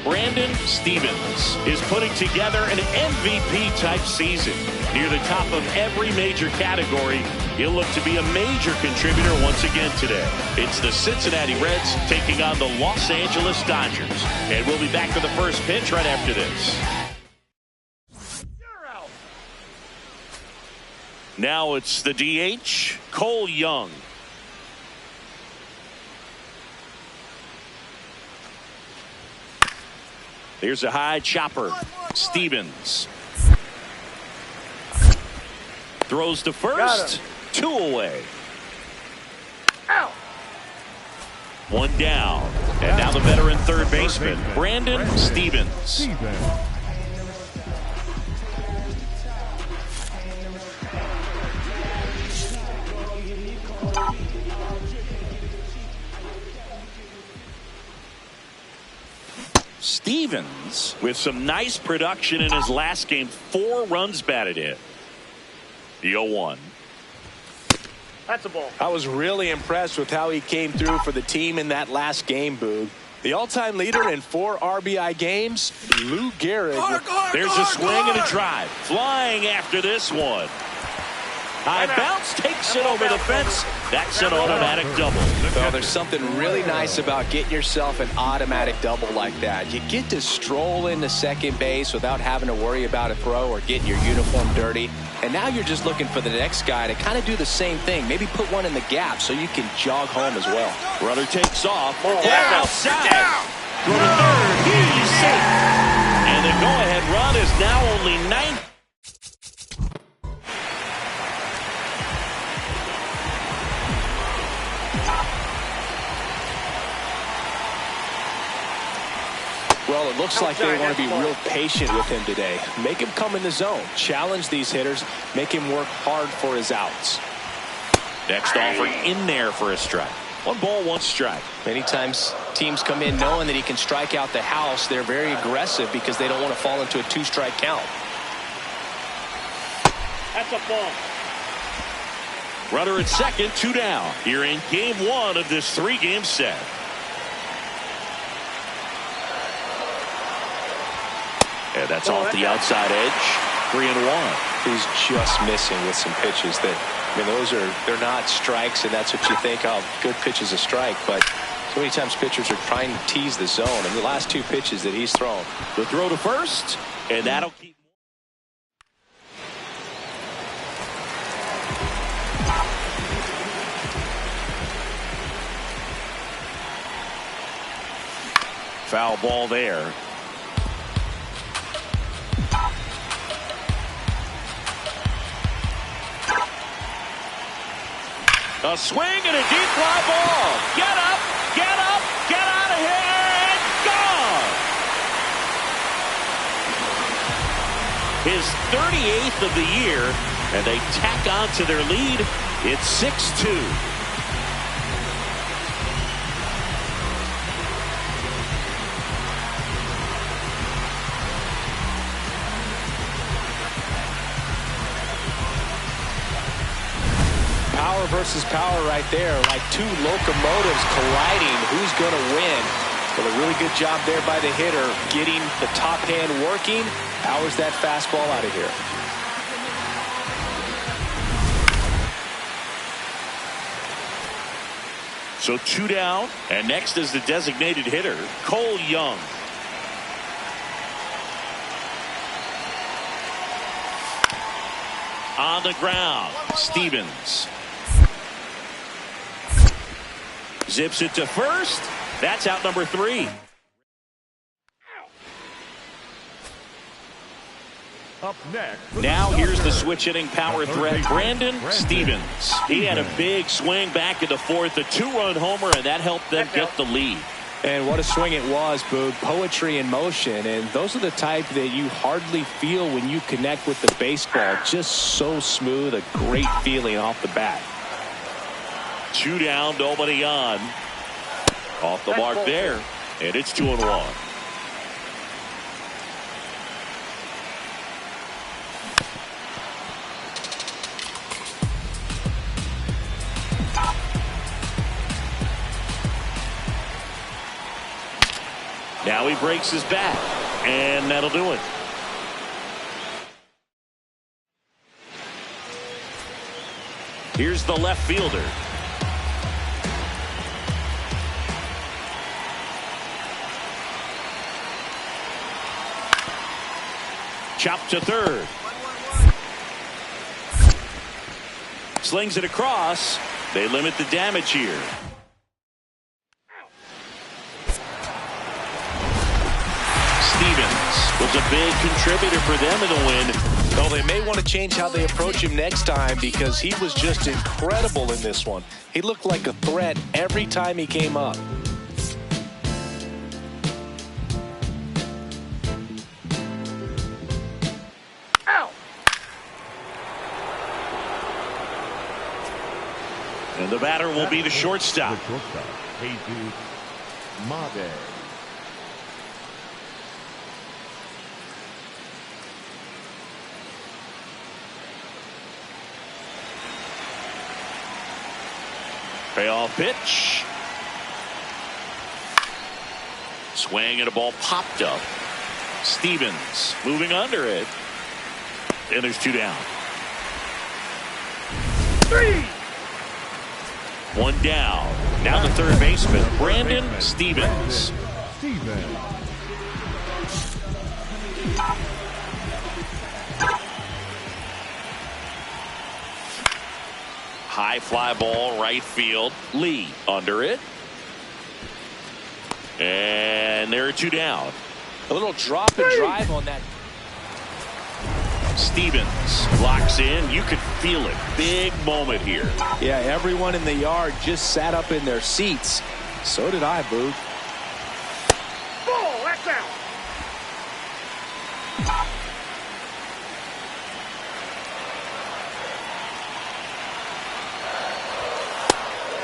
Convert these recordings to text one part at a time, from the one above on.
Brandon Stevens is putting together an MVP-type season. Near the top of every major category, he'll look to be a major contributor once again today. It's the Cincinnati Reds taking on the Los Angeles Dodgers. And we'll be back to the first pitch right after this. Now it's the DH, Cole Young. Here's a high chopper. Stevens throws to first. 2 away. Ow. 1 down. And now the veteran third baseman, Brandon Stevens. Stevens with some nice production in his last game. 4 runs batted in. The 0-1. That's a ball. I was really impressed with how he came through for the team in that last game, Boog. The all-time leader in 4 RBI games, Lou Gehrig. There's a swing and a drive. Flying after this one. High bounce takes it over the fence. That's an automatic double. Well, there's something really nice about getting yourself an automatic double like that. You get to stroll into second base without having to worry about a throw or getting your uniform dirty. And now you're just looking for the next guy to kind of do the same thing. Maybe put one in the gap so you can jog home as well. Runner takes off. Left outside. Throw to third. He's safe. And the go-ahead run is now only 9. Well, it looks like they want to be real patient with him today. Make him come in the zone. Challenge these hitters. Make him work hard for his outs. Next offer in there for a strike. 1 ball, 1 strike. Many times teams come in knowing that he can strike out the house. They're very aggressive because they don't want to fall into a 2-strike count. That's a ball. Runner at second, 2 down. Here in game 1 of this 3-game set. And that's off the outside edge. 3-1. He's just missing with some pitches that, I mean, they're not strikes, and that's what you think, oh, good pitch is a strike. But so many times pitchers are trying to tease the zone, and the last 2 pitches that he's thrown. The throw to first, and that'll keep. Foul ball there. A swing and a deep fly ball. Get up, get out of here, and gone. His 38th of the year, and they tack on to their lead. It's 6-2. Power versus power right there, like 2 locomotives colliding. Who's going to win? Well, a really good job there by the hitter, getting the top hand working. Powers that fastball out of here. So 2 down, and next is the designated hitter, Cole Young. On the ground, Stevens. Zips it to first. That's out number 3. Up next. Now here's the switch hitting power threat, Brandon Stevens. He had a big swing back in the 4th, a 2-run homer, and that helped them get the lead. And what a swing it was, Boog. Poetry in motion. And those are the type that you hardly feel when you connect with the baseball. Just so smooth, a great feeling off the bat. 2 down, nobody on. Off the mark there, and it's 2-1. Now he breaks his bat, and that'll do it. Here's the left fielder. Chopped to third. Slings it across. They limit the damage here. Stevens was a big contributor for them in the win. Well, they may want to change how they approach him next time because he was just incredible in this one. He looked like a threat every time he came up. And the batter will be the shortstop. Jesus Made. Payoff pitch. Swing and a ball popped up. Stevens moving under it. And there's 2 down. 3. 1 down. Now the third baseman, Brandon Stevens. High fly ball, right field. Lee under it. And there are 2 down. A little drop and drive on that. Stevens locks in. You could feel it. Big moment here. Yeah, everyone in the yard just sat up in their seats. So did I, Boog. Ball, that's out.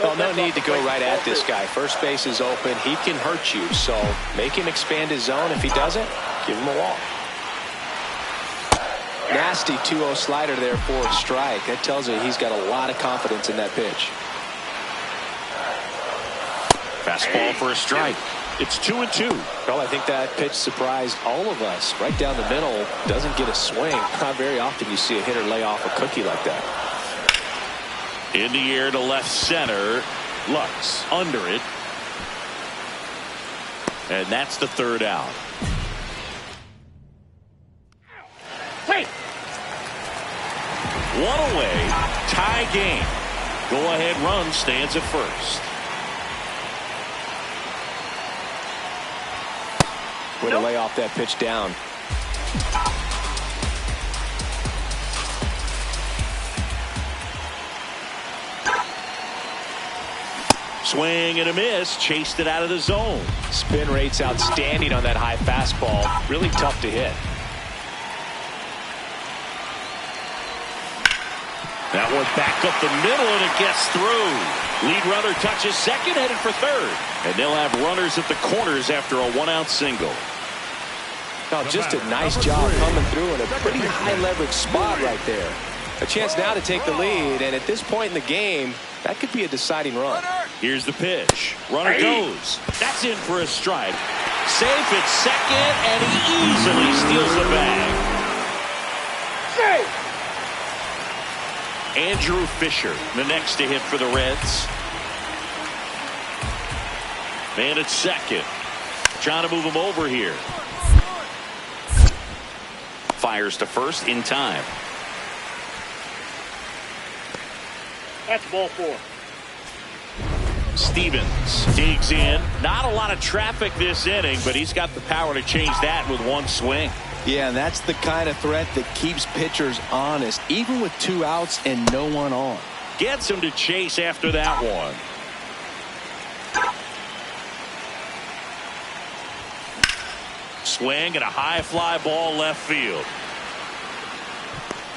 Well, no need to go right at this guy. First base is open. He can hurt you, so make him expand his zone. If he doesn't, give him a walk. Nasty 2-0 slider there for a strike. That tells you he's got a lot of confidence in that pitch. Fastball for a strike. It's 2-2. Well, I think that pitch surprised all of us. Right down the middle, doesn't get a swing. Not very often you see a hitter lay off a cookie like that. In the air to left center. Lux under it. And that's the 3rd out. Hey. 1 away. Tie game. Go-ahead run stands at first. Way to lay off that pitch down. Swing and a miss. Chased it out of the zone. Spin rate's outstanding on that high fastball. Really tough to hit. That one back up the middle, and it gets through. Lead runner touches second, headed for third. And they'll have runners at the corners after a 1-out single. Now, just a nice job coming through in a pretty high leverage spot right there. A chance now to take the lead, and at this point in the game, that could be a deciding run. Here's the pitch. Runner goes. That's in for a strike. Safe at second, and he easily steals the bag. Safe. Andrew Fisher, the next to hit for the Reds. Man at second. Trying to move him over here. Fires to first in time. That's ball 4. Stevens digs in. Not a lot of traffic this inning, but he's got the power to change that with 1 swing. Yeah, and that's the kind of threat that keeps pitchers honest, even with 2 outs and no one on. Gets him to chase after that one. Swing and a high fly ball left field.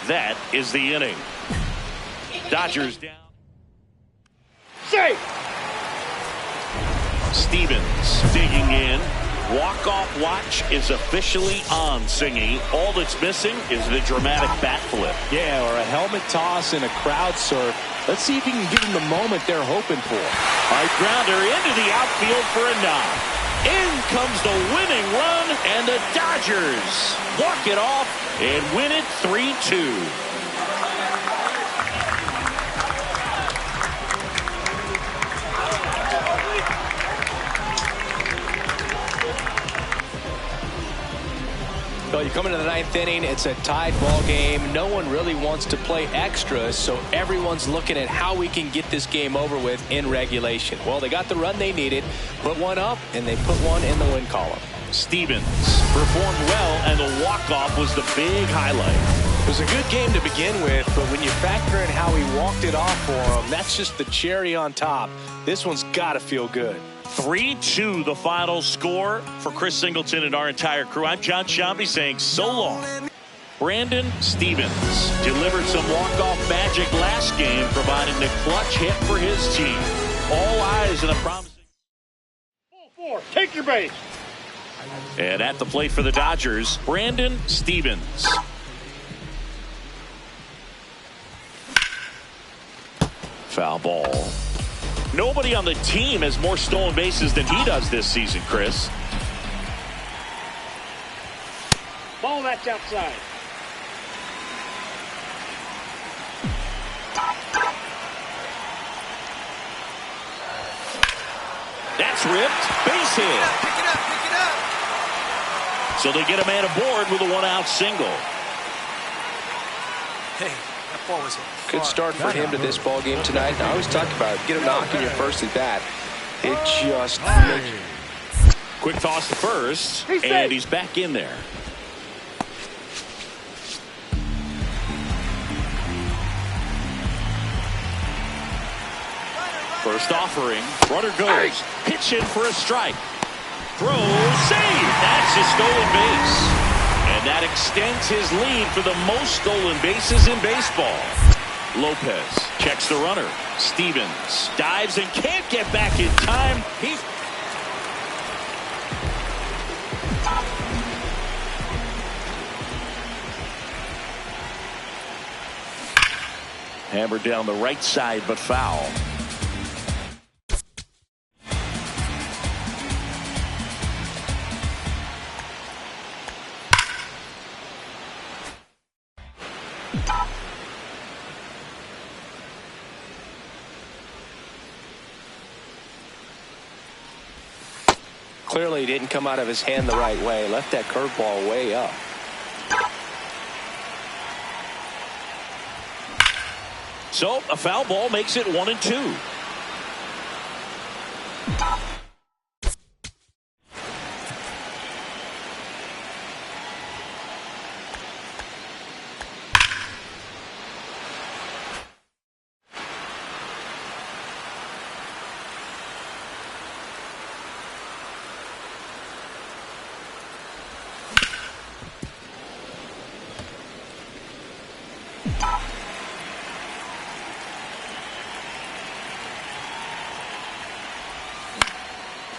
That is the inning. Dodgers down. Safe. Stevens digging in. Walk-off watch is officially on, Singy. All that's missing is the dramatic bat flip. Yeah, or a helmet toss and a crowd surf. Let's see if he can give them the moment they're hoping for. High grounder into the outfield for a knock. In comes the win. And the Dodgers walk it off and win it 3-2. Well, you come into the ninth inning, it's a tied ball game. No one really wants to play extra, so everyone's looking at how we can get this game over with in regulation. Well, they got the run they needed, put one up, and they put one in the win column. Stevens performed well, and the walk-off was the big highlight. It was a good game to begin with, but when you factor in how he walked it off for him, that's just the cherry on top. This one's got to feel good. 3-2 the final score for Chris Singleton and our entire crew. I'm John Shambi saying so long. Brandon Stevens delivered some walk-off magic last game, providing the clutch hit for his team. All eyes on a promising... Ball 4, take your base. And at the plate for the Dodgers, Brandon Stevens. Foul ball. Nobody on the team has more stolen bases than he does this season, Chris. Ball that's outside. That's ripped. Base hit. Pick it up. So they get a man aboard with a one-out single. Hey, that ball was hit. Good start for him to this ball game tonight. And I always talk about it. Get a knock in your first at bat. It just makes... Quick toss to first, and he's back in there. First offering, runner goes, pitch in for a strike. Throw, save. That's a stolen base. And that extends his lead for the most stolen bases in baseball. Lopez checks the runner. Stevens dives and can't get back in time. He's hammered down the right side, but foul. Clearly he didn't come out of his hand the right way. Left that curveball way up. So a foul ball makes it 1-2.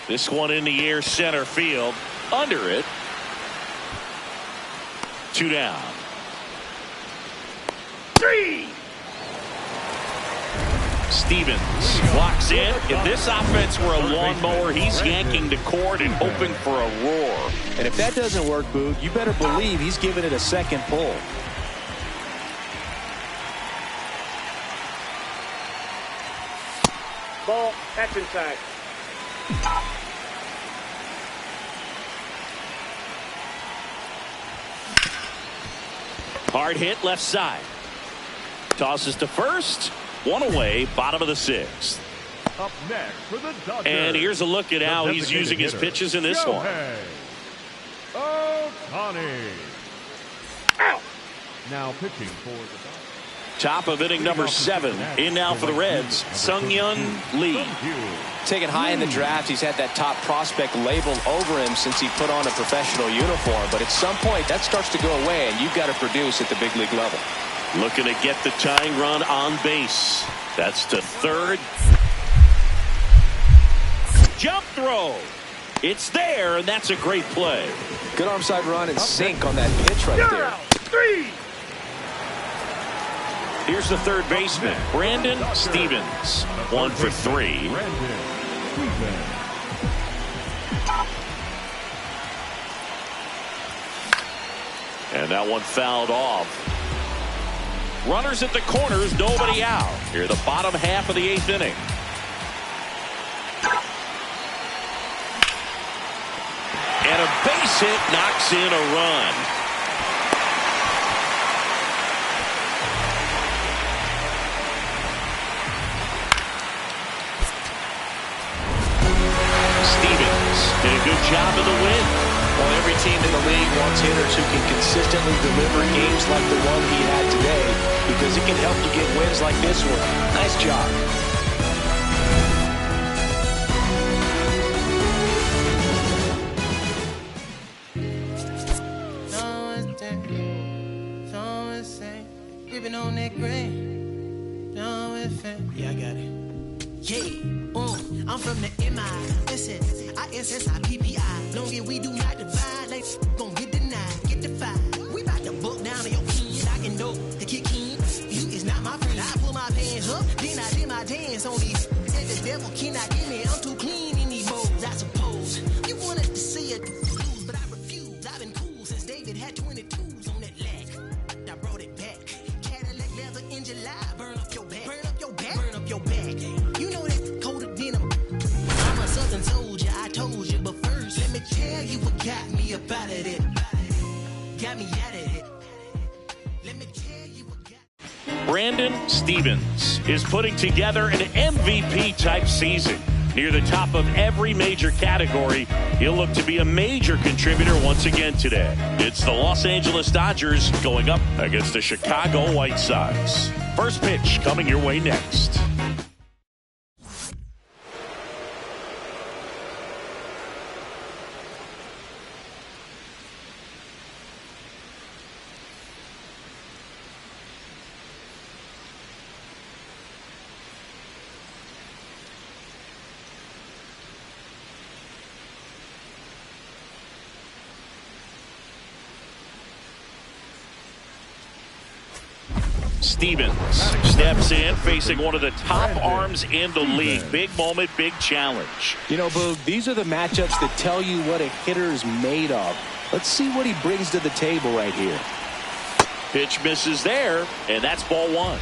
This one in the air, center field. Under it. 2 down. 3. Stevens walks in. If this offense were a lawnmower, he's yanking the cord and hoping for a roar. And if that doesn't work, Boog, you better believe he's giving it a second pull. Ball that's inside. Hard hit left side. Tosses to first. 1 away, bottom of the 6th. Up next for the Dodgers. And here's a look at how he's using his pitches in this one. Ohtani. Out. Now pitching for the Dodgers. Top of inning number 7. In now for the Reds, Sung-Hyun Lee. Taken high in the draft, he's had that top prospect labeled over him since he put on a professional uniform. But at some point, that starts to go away, and you've got to produce at the big league level. Looking to get the tying run on base. That's to third. Jump throw. It's there, and that's a great play. Good arm side run and sink on that pitch right there. 3. Here's the third baseman, Brandon Stevens. 1 for 3. And that one fouled off. Runners at the corners, nobody out. Here the bottom half of the 8th inning. And a base hit knocks in a run. Stevens did a good job of the win. Well, every team in the league wants hitters who can consistently deliver games like the one he had today, because it can help you get wins like this one. Nice job. On that green, yeah, I got it. Yeah, I'm from the MISSISSIPPI. Long as we do not divide, like gon' get denied, get defied. We bout to book down on your kin. I can know the kick in. You is not my friend. I pull my pants up, then I did my dance on these. And the devil cannot get me. I'm too clean in these bowls, I suppose. You wanted to see it lose, but I refuse. I've been cool since David had 22s on that leg. I brought it back. In July, burn up your back, burn up your back, burn up your back. You know that colder denim. I'm a southern soldier, I told you. But first, let me tell you what got me up out of it. Got me out of it. Let me tell you what got. Brandon Stevens is putting together an MVP-type season. Near the top of every major category, he'll look to be a major contributor once again today. It's the Los Angeles Dodgers going up against the Chicago White Sox. First pitch coming your way next. Stevens steps in, facing one of the top arms in the league. Big moment, big challenge. You know, Boog, these are the matchups that tell you what a hitter's made of. Let's see what he brings to the table right here. Pitch misses there, and that's ball one.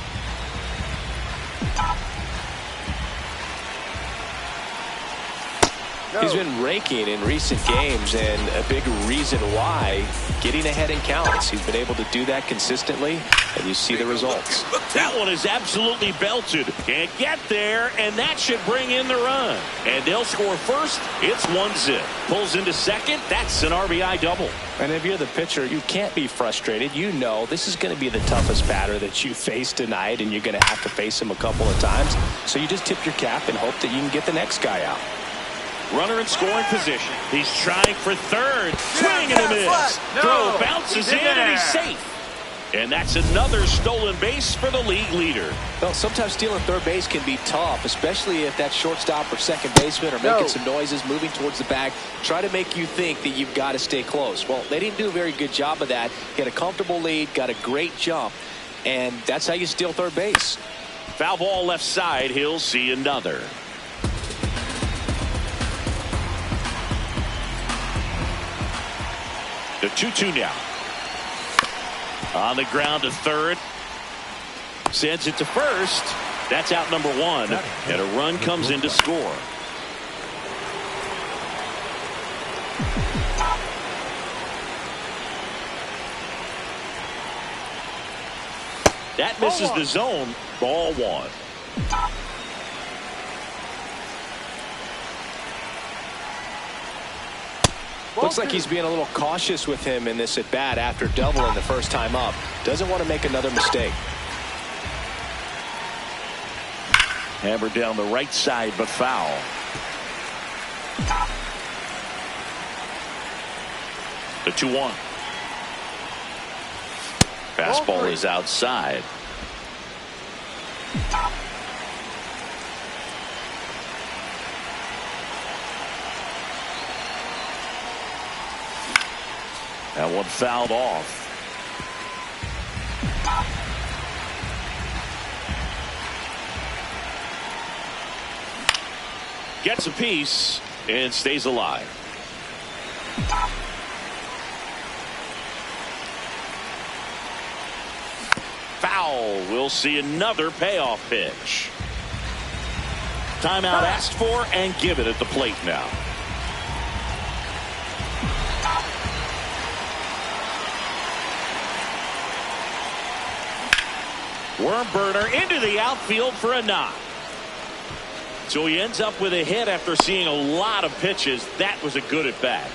He's been raking in recent games, and a big reason why, getting ahead in counts. He's been able to do that consistently, and you see the results. That one is absolutely belted. Can't get there, and that should bring in the run. And they'll score first. It's 1-0. Pulls into second. That's an RBI double. And if you're the pitcher, you can't be frustrated. You know this is going to be the toughest batter that you face tonight, and you're going to have to face him a couple of times. So you just tip your cap and hope that you can get the next guy out. Runner in scoring position. He's trying for third. Swing and a miss. Throw bounces in and he's safe. And that's another stolen base for the league leader. Well, sometimes stealing third base can be tough, especially if that shortstop or second baseman are making some noises, moving towards the bag, try to make you think that you've got to stay close. Well, they didn't do a very good job of that. Get a comfortable lead, got a great jump, and that's how you steal third base. Foul ball left side. He'll see another. The 2-2 now. On the ground to third. Sends it to first. That's out number one. And a run comes in to score. That misses the zone. Ball one. Looks like he's being a little cautious with him in this at-bat after doubling the first time up. Doesn't want to make another mistake. Hammered down the right side, but foul. The 2-1. Fastball is outside. That one fouled off. Gets a piece and stays alive. We'll see another payoff pitch. Timeout asked for and given at the plate now. Worm burner into the outfield for a knock. So he ends up with a hit after seeing a lot of pitches. That was a good at bat.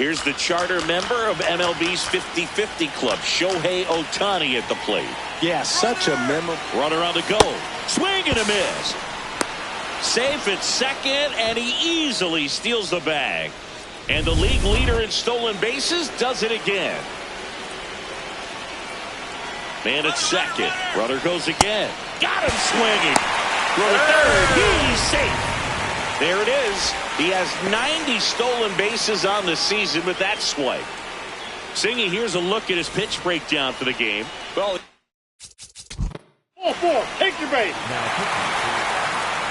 Here's the charter member of MLB's 50-50 club, Shohei Ohtani at the plate. Yeah, such a memorable runner on the go. Swing and a miss. Safe at second, and he easily steals the bag. And the league leader in stolen bases does it again. Man at second. Runner goes again. Got him swinging. Throw to third. He's safe. There it is. He has 90 stolen bases on the season with that swipe. Singy, here's a look at his pitch breakdown for the game. Well, 4-4. Take your base.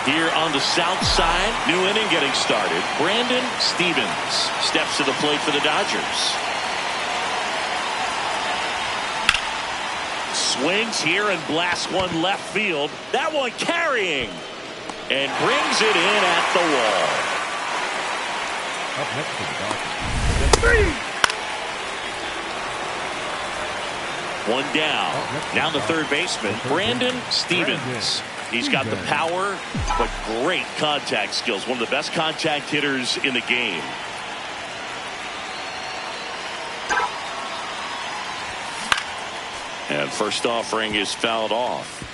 here on the south side, new inning getting started. Brandon Stevens steps to the plate for the Dodgers. Swings here and blasts one left field. That one carrying and brings it in at the wall. Up next to the Dodgers. One down. Now the third baseman, Brandon Stevens. He's got the power, but great contact skills. One of the best contact hitters in the game. And first offering is fouled off.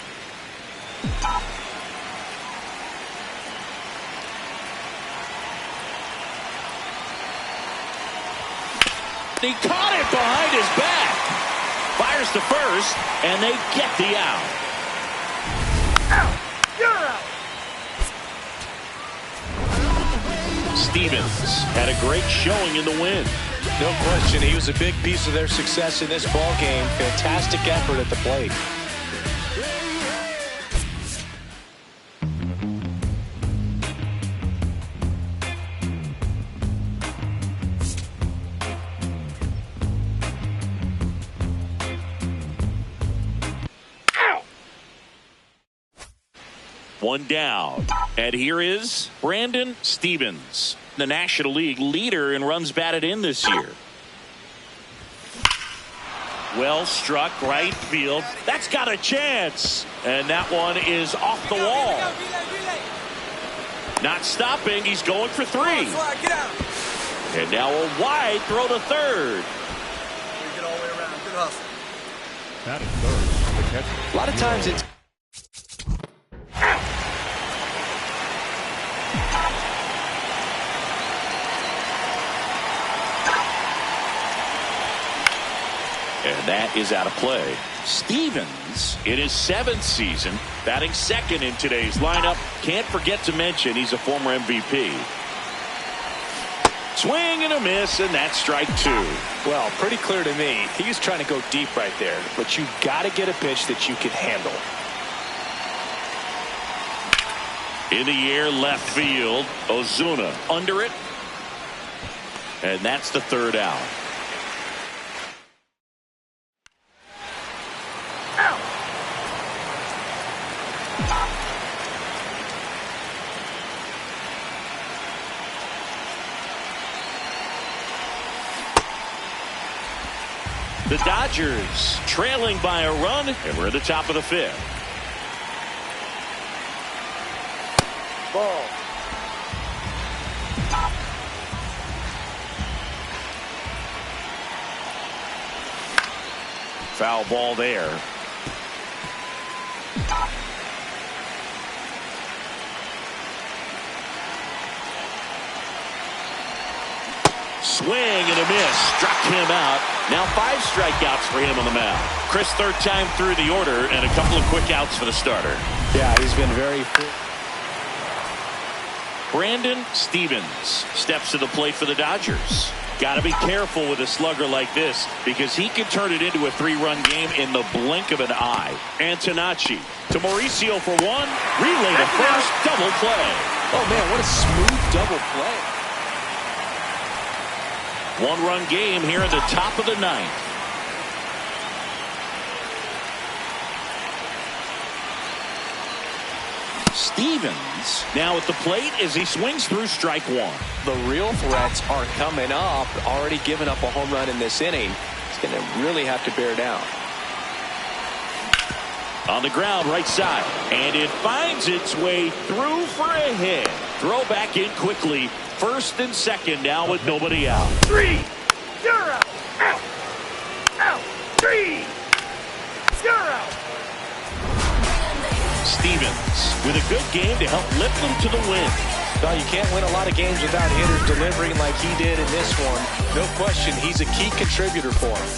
He caught it behind his back. Fires to first, and they get the out. Out! You're out! Stevens had a great showing in the win. No question, he was a big piece of their success in this ball game. Fantastic effort at the plate. One down. And here is Brandon Stevens, the National League leader in runs batted in this year. Well struck right field. That's got a chance. And that one is off the wall. Not stopping. He's going for three. And now a wide throw to third. Get all the way around. Good hustle. That is third. The catcher. A lot of times it's and that is out of play. Stevens, in his 7th season, batting second in today's lineup. Can't forget to mention he's a former MVP. Swing and a miss, and that's strike two. well, pretty clear to me. He's trying to go deep right there, but you got to get a pitch that you can handle. In the air, left field. Ozuna under it. And that's the third out. The Dodgers trailing by a run, and we're at the top of the 5th. Ball. Foul ball there. Swing and a miss. Struck him out. Now 5 strikeouts for him on the mound. Chris, third time through the order, and a couple of quick outs for the starter. Yeah, he's been very. Brandon Stevens steps to the plate for the Dodgers. Got to be careful with a slugger like this because he can turn it into a 3-run game in the blink of an eye. Antonacci to Mauricio for one. Relay to first. Double play. Oh, man, what a smooth double play. 1-run game here in the top of the 9th. Stevens now at the plate as he swings through strike one. The real threats are coming up. Already given up a home run in this inning. He's going to really have to bear down. On the ground, right side. And it finds its way through for a hit. Throw back in quickly. First and second now with nobody out. 3, you're out. Out. Out. 3, you're out. Stevens with a good game to help lift them to the win. No, you can't win a lot of games without hitters delivering like he did in this one. No question, he's a key contributor for him.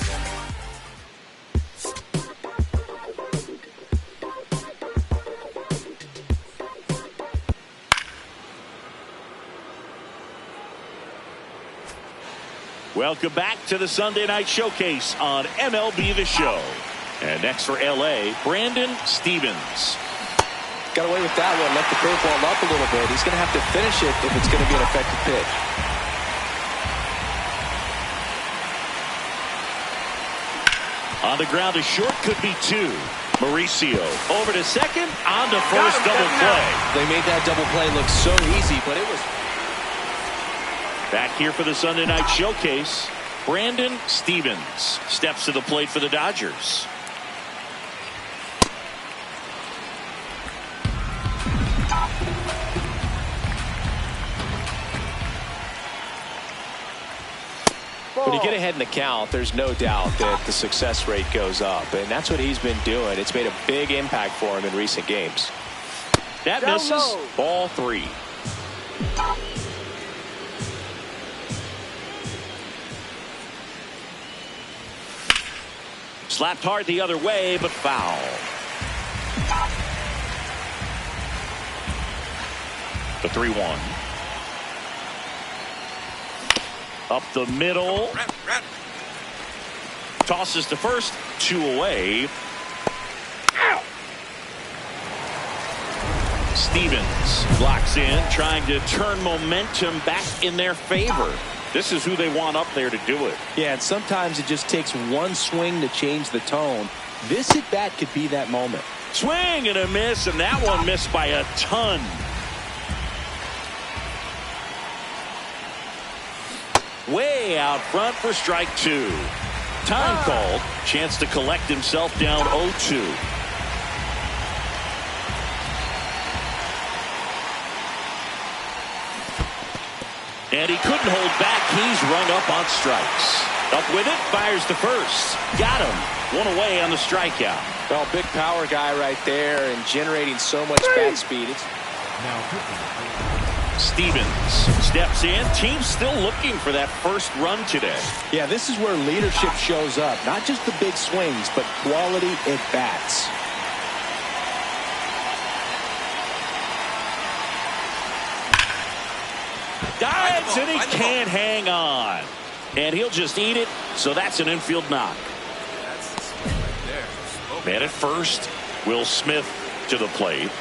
Welcome back to the Sunday Night Showcase on MLB The Show. And next for LA, Brandon Stevens. Got away with that one. Let the curveball up a little bit. He's going to have to finish it if it's going to be an effective pitch. On the ground, a short could be two. Mauricio over to second, on to first, double play. They made that double play look so easy, but it was... Back here for the Sunday Night Showcase, Brandon Stevens steps to the plate for the Dodgers. When you get ahead in the count, there's no doubt that the success rate goes up, and that's what he's been doing. It's made a big impact for him in recent games. That misses. Ball 3. Slapped hard the other way, but foul. The 3-1. Up the middle. Tosses to first. 2 away. Stevens blocks in, trying to turn momentum back in their favor. This is who they want up there to do it. Yeah, and sometimes it just takes one swing to change the tone. This at bat could be that moment. Swing and a miss, and that one missed by a ton. Way out front for strike 2. Time called. Chance to collect himself down 0-2. And he couldn't hold back. He's rung up on strikes. Up with it, fires to first. Got him. 1 away on the strikeout. Well, big power guy right there and generating so much bat speed. Stevens steps in. Team still looking for that first run today. Yeah, this is where leadership shows up. Not just the big swings, but quality at bats. Dives, and he can't hang on. And he'll just eat it, so that's an infield knock. Man at first, Will Smith to the plate.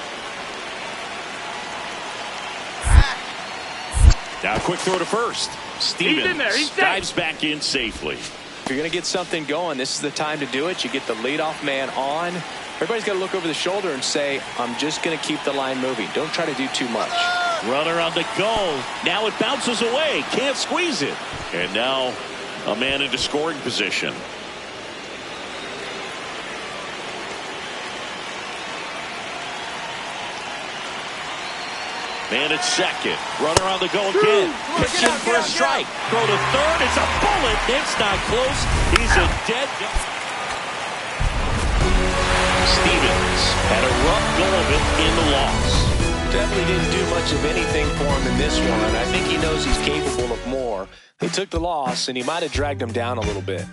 Now a quick throw to first. Stevens dives back in safely. If you're going to get something going, this is the time to do it. You get the leadoff man on. Everybody's got to look over the shoulder and say, I'm just going to keep the line moving. Don't try to do too much. Runner on the go. Now it bounces away. Can't squeeze it. And now a man into scoring position. Man at second. Runner on the go again. Pitching for a strike. Throw to third. It's a bullet. It's not close. He's a dead. Stevens had a rough go of it in the loss. Definitely didn't do much of anything for him in this one. I think he knows he's capable of more. He took the loss, and he might have dragged him down a little bit.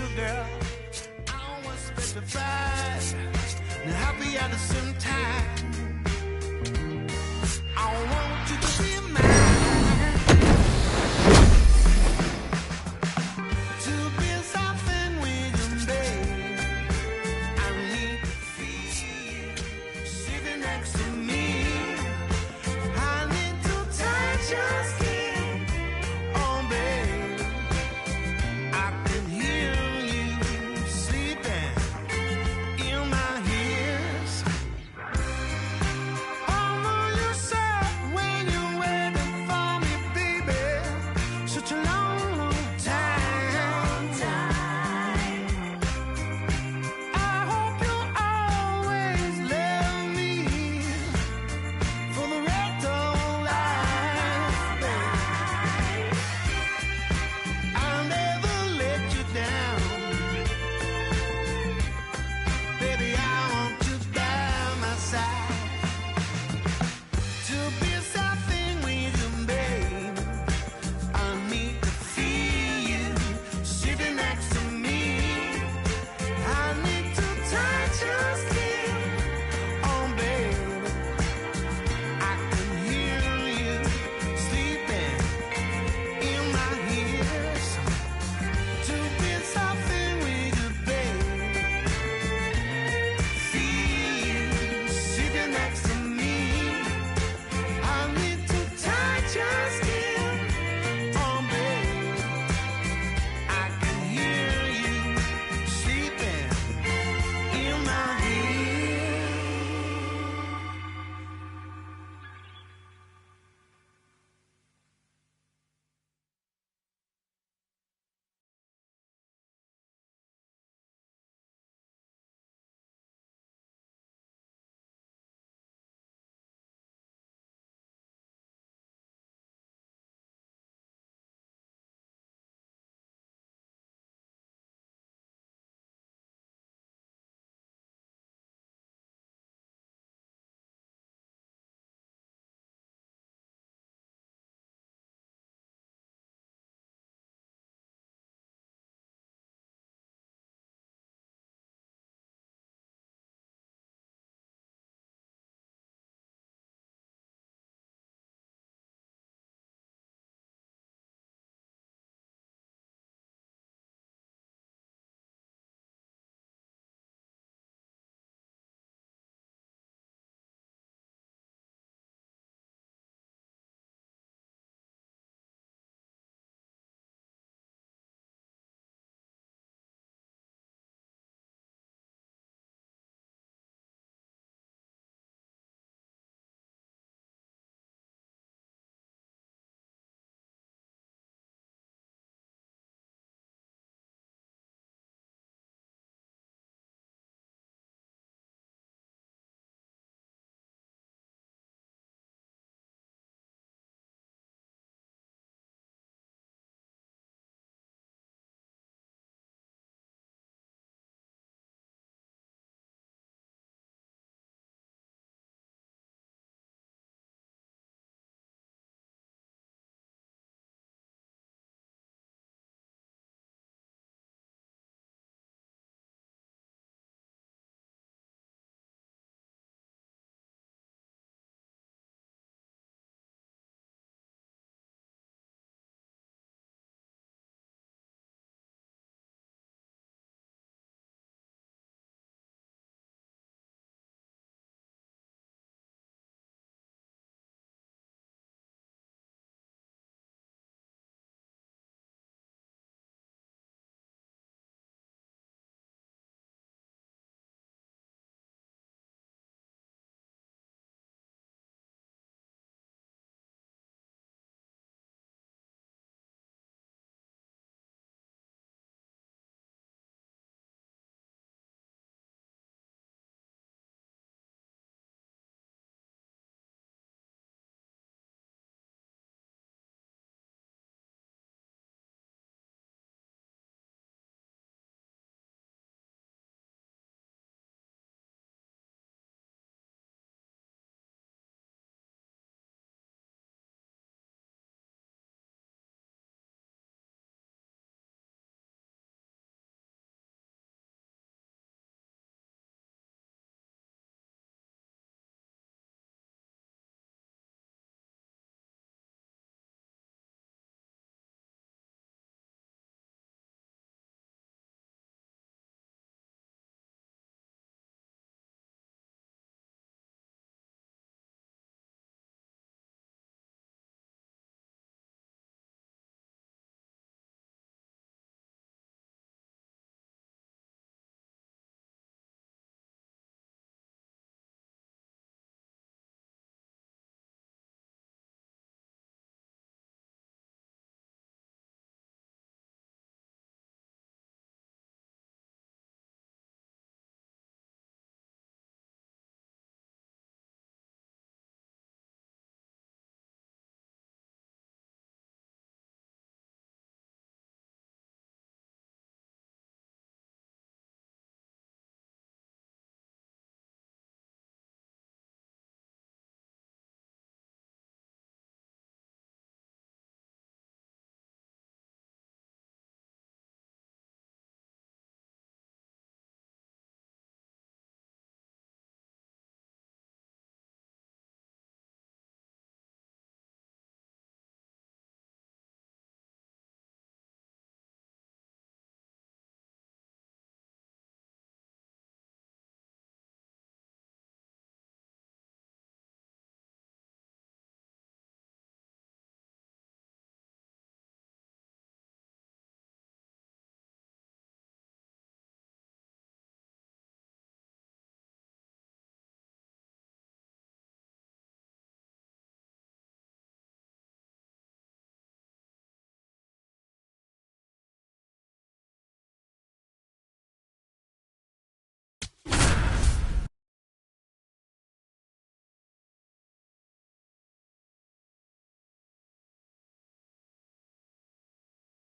sugar. I was specified, now happy at the same time. I want you to be mine, to be something with you, babe. I need to feel you sitting next to me. I need to touch your skin, oh babe. I can hear you sleeping in my ears. Although you said when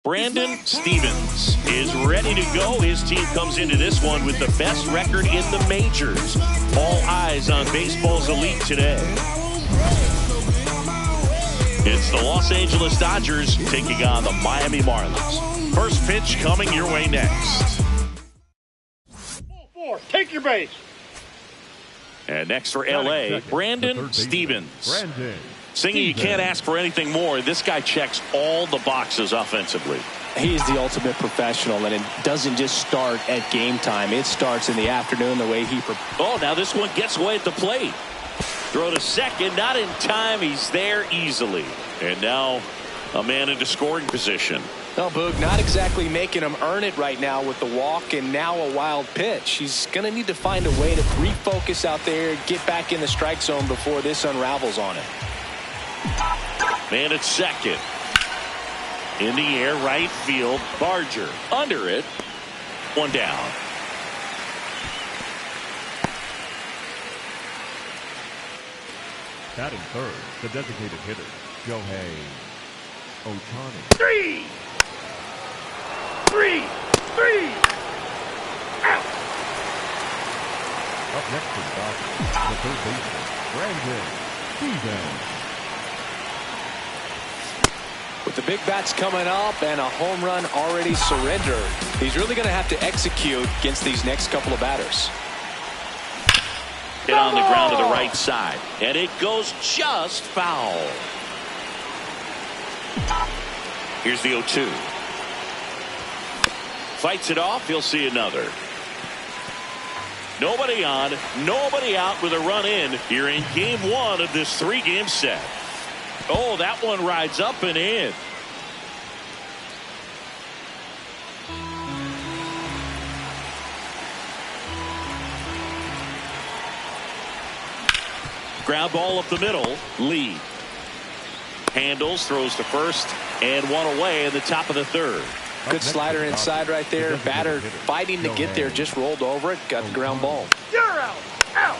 Brandon Stevens is ready to go. His team comes into this one with the best record in the majors. All eyes on baseball's elite today. It's the Los Angeles Dodgers taking on the Miami Marlins. First pitch coming your way next. Take your base. And next for LA, Brandon Stevens. Singing, you can't ask for anything more. This guy checks all the boxes offensively. He is the ultimate professional, and it doesn't just start at game time. It starts in the afternoon the way he... Oh, now this one gets away at the plate. Throw to second, not in time. He's there easily. And now a man into scoring position. No, Boog, not exactly making him earn it right now with the walk and now a wild pitch. He's going to need to find a way to refocus out there, get back in the strike zone before this unravels on him. Man at second. In the air, right field. Barger under it. One down. Batting third, the designated hitter, Shohei Ohtani. Three. Out. Up next for the Dodgers, the third baseman, Brandon Stevens. With the big bats coming up and a home run already surrendered, he's really going to have to execute against these next couple of batters. Hit on the ground to the right side, and it goes just foul. Here's the 0-2. Fights it off. He'll see another. Nobody on, nobody out with a run in here in game one of this three-game set. Oh, that one rides up and in. Ground ball up the middle. Lee handles, throws to first, and one away in the top of the third. Good slider inside right there. Batter fighting to get there, just rolled over it, got the ground ball. You're out. Out.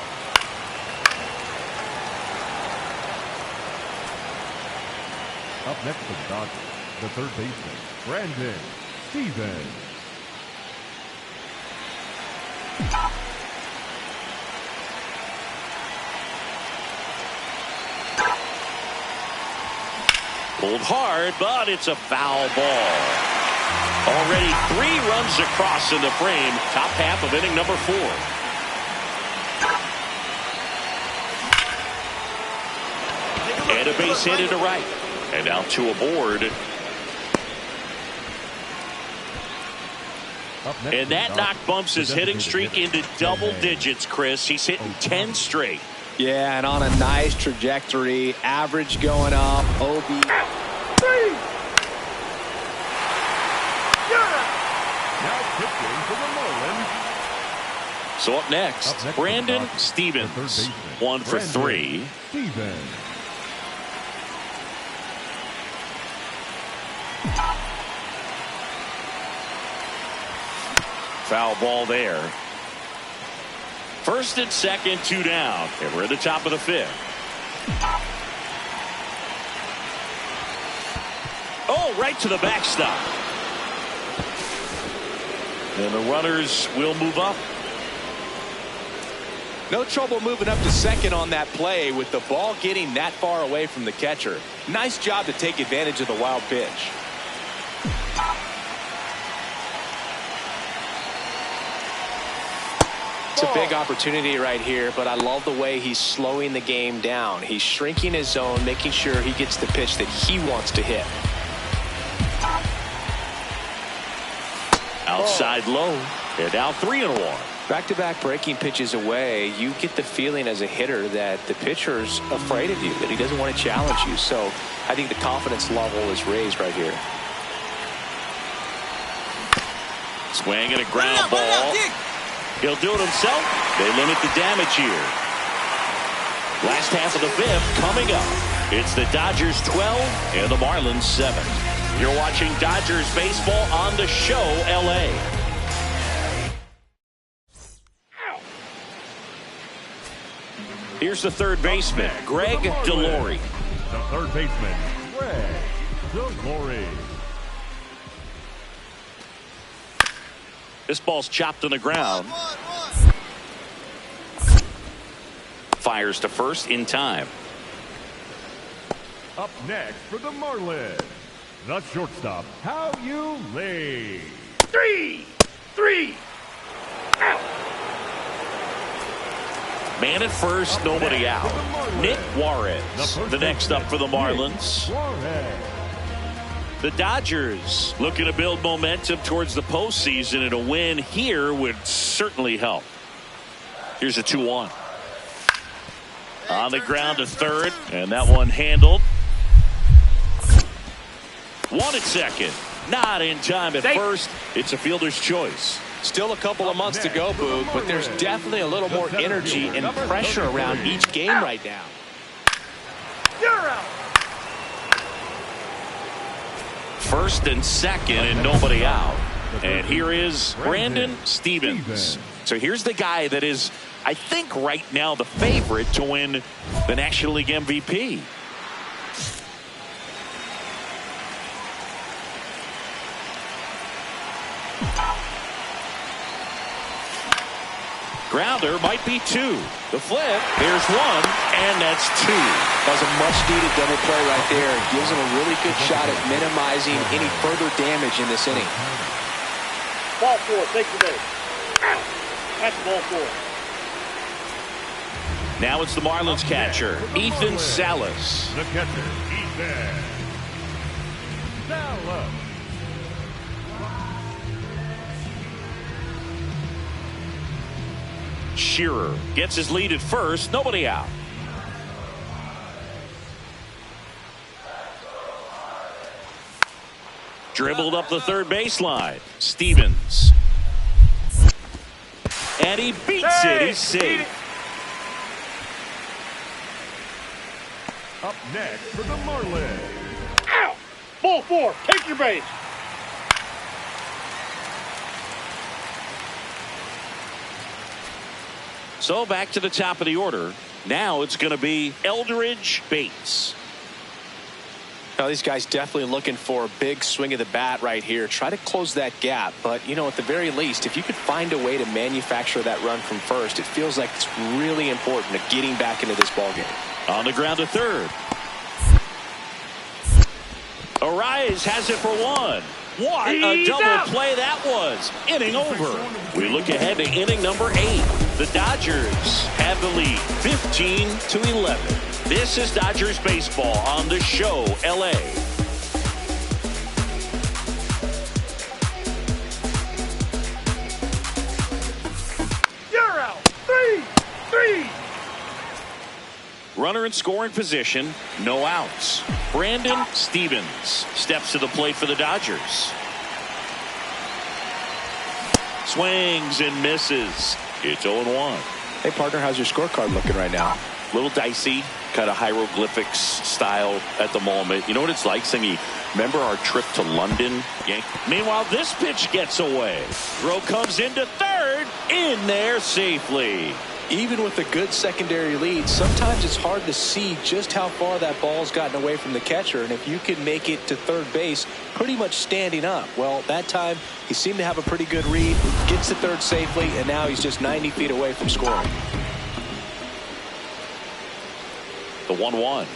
Up next for the Dodgers, the third baseman, Brandon Stevens. Pulled hard, but it's a foul ball. Already 3 runs across in the frame. Top half of inning number 4. And a base hit into right. And now 2 aboard. And that knock bumps his hitting streak into double digits, Chris. He's hitting 10 straight. Yeah, and on a nice trajectory. Average going up. OB. 3. Now pitching for the Marlins. So up next, Brandon Stevens. 1 for 3. Stevens. Foul ball there. First and second, 2 down. And we're at the top of the 5th. Oh, right to the backstop. And the runners will move up. No trouble moving up to second on that play with the ball getting that far away from the catcher. Nice job to take advantage of the wild pitch. It's a big opportunity right here, but I love the way he's slowing the game down. He's shrinking his zone, making sure he gets the pitch that he wants to hit. Outside low. And now 3-1. Back-to-back breaking pitches away, you get the feeling as a hitter that the pitcher's afraid of you, that he doesn't want to challenge you. So I think the confidence level is raised right here. Swing and a ground ball. He'll do it himself. They limit the damage here. Last half of the 5th coming up. It's the Dodgers 12 and the Marlins 7. You're watching Dodgers baseball on the show, LA. Here's the third baseman, Greg Delory. The third baseman, Greg Delory. This ball's chopped on the ground. Fires to first in time. Up next for the Marlins, the shortstop, How You Lay. 3-3. Out. Man at first, nobody out. Nick Juarez, the next up for the Marlins. The Dodgers looking to build momentum towards the postseason, and a win here would certainly help. Here's a 2-1. On the ground to third, and that one handled. One at second. Not in time at first. It's a fielder's choice. Still a couple of months to go, Boog, but there's definitely a little more energy and pressure around each game right now. You're out. First and second and nobody out. And here is Brandon Stevens. So here's the guy that is, I think, right now the favorite to win the National League MVP. Grounder might be two. The flip, there's one, and that's two. That was a much-needed double play right there. It gives him a really good shot at minimizing any further damage in this inning. Ball 4, take the base. Out. That's ball 4. Now it's the Marlins catcher, Ethan Salas. The catcher, Ethan Salas. Shearer gets his lead at first, nobody out. Dribbled up the third baseline. Stevens. And he beats it. He's safe. Up next for the Marlins. Out. Ball 4, take your base. So back to the top of the order. Now it's going to be Eldridge Bates. Now these guys definitely looking for a big swing of the bat right here. Try to close that gap. But, you know, at the very least, if you could find a way to manufacture that run from first, it feels like it's really important to getting back into this ballgame. On the ground to third. Arias has it for one. What a double play that was. Inning over. We look ahead to inning number 8. The Dodgers have the lead 15-11. This is Dodgers baseball on the show, LA. You're out. 3-3. Runner in scoring position, no outs. Brandon Stevens steps to the plate for the Dodgers. Swings and misses. It's 0-1. Hey, partner, how's your scorecard looking right now? A little dicey, kind of hieroglyphics style at the moment. You know what it's like, Singy? Remember our trip to London? Meanwhile, this pitch gets away. Throw comes into third, in there safely. Even with a good secondary lead, sometimes it's hard to see just how far that ball's gotten away from the catcher. And if you can make it to third base pretty much standing up, well, that time he seemed to have a pretty good read, gets to third safely, and now he's just 90 feet away from scoring. The 1-1.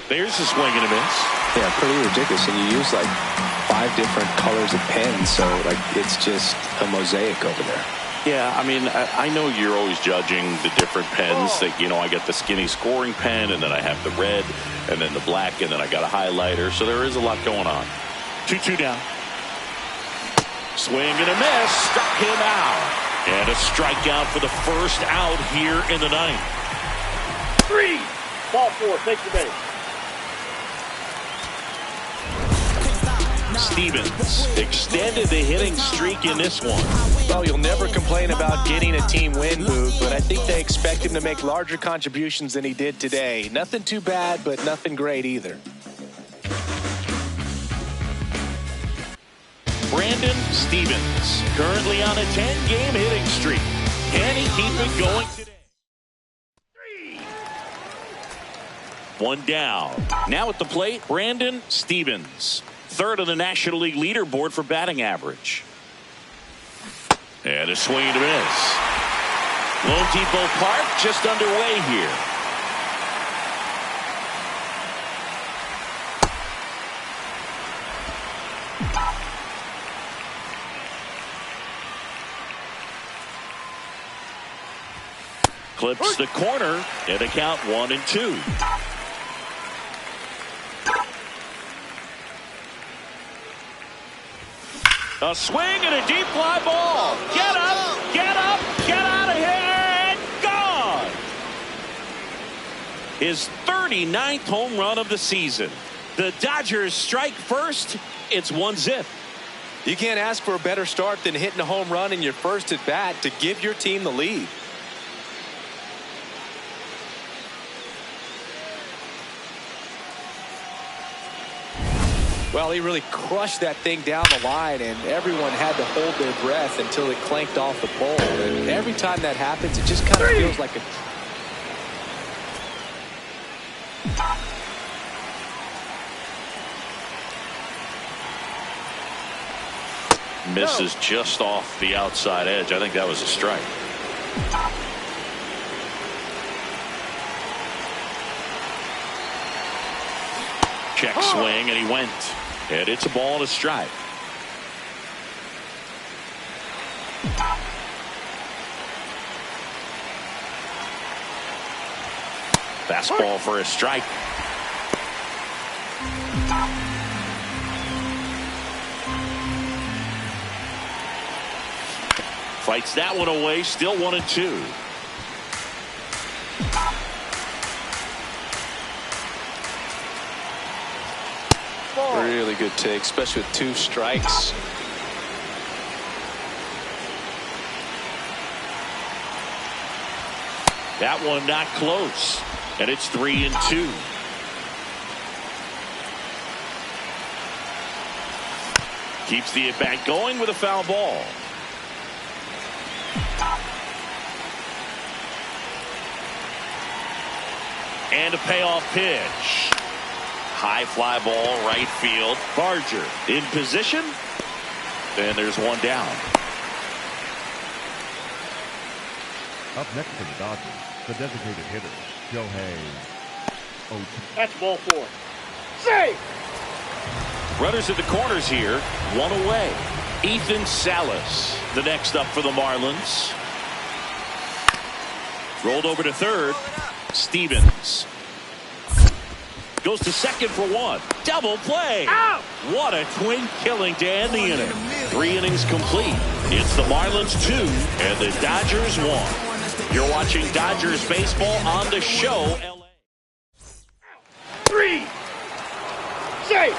There's a swing and a miss. Yeah, pretty ridiculous. And you use like 5 different colors of pens, so like it's just a mosaic over there. Yeah, I mean, I know you're always judging the different pens. That, you know, I got the skinny scoring pen, and then I have the red, and then the black, and then I got a highlighter. So there is a lot going on. 2-2 down. Swing and a miss. Struck him out. And a strikeout for the first out here in the ninth. 3. Ball 4, take the base. Stevens extended the hitting streak in this one. Well, you'll never complain about getting a team win, Boog, but I think they expect him to make larger contributions than he did today. Nothing too bad, but nothing great either. Brandon Stevens, currently on a 10-game hitting streak. Can he keep it going today? 3. One down. Now at the plate, Brandon Stevens. Third on the National League leaderboard for batting average. And a swing and a miss. Lone Depot Park just underway here. Clips the corner and a count 1-2. A swing and a deep fly ball. Get up, get up, get out of here, and gone. His 39th home run of the season. The Dodgers strike first. It's 1-0. You can't ask for a better start than hitting a home run in your first at bat to give your team the lead. Well, he really crushed that thing down the line, and everyone had to hold their breath until it clanked off the pole. And every time that happens, it just kind of feels like a... Misses just off the outside edge. I think that was a strike. Check swing, and he went. And it's a ball and a strike. Fastball for a strike. Fights that one away. Still 1-2. Really good take, especially with 2 strikes. That one not close. And it's 3-2. Keeps the at-bat going with a foul ball. And a payoff pitch. High fly ball, right field. Barger in position. And there's one down. Up next for the Dodgers, the designated hitter, Shohei Ohtani. That's ball 4. Save! Runners at the corners here. One away. Ethan Salas, the next up for the Marlins. Rolled over to third. Stevens. Goes to second for 1. Double play. Out! What a twin killing to end the inning. 3 innings complete. It's the Marlins 2 and the Dodgers 1. You're watching Dodgers baseball on the show. 3. Safe!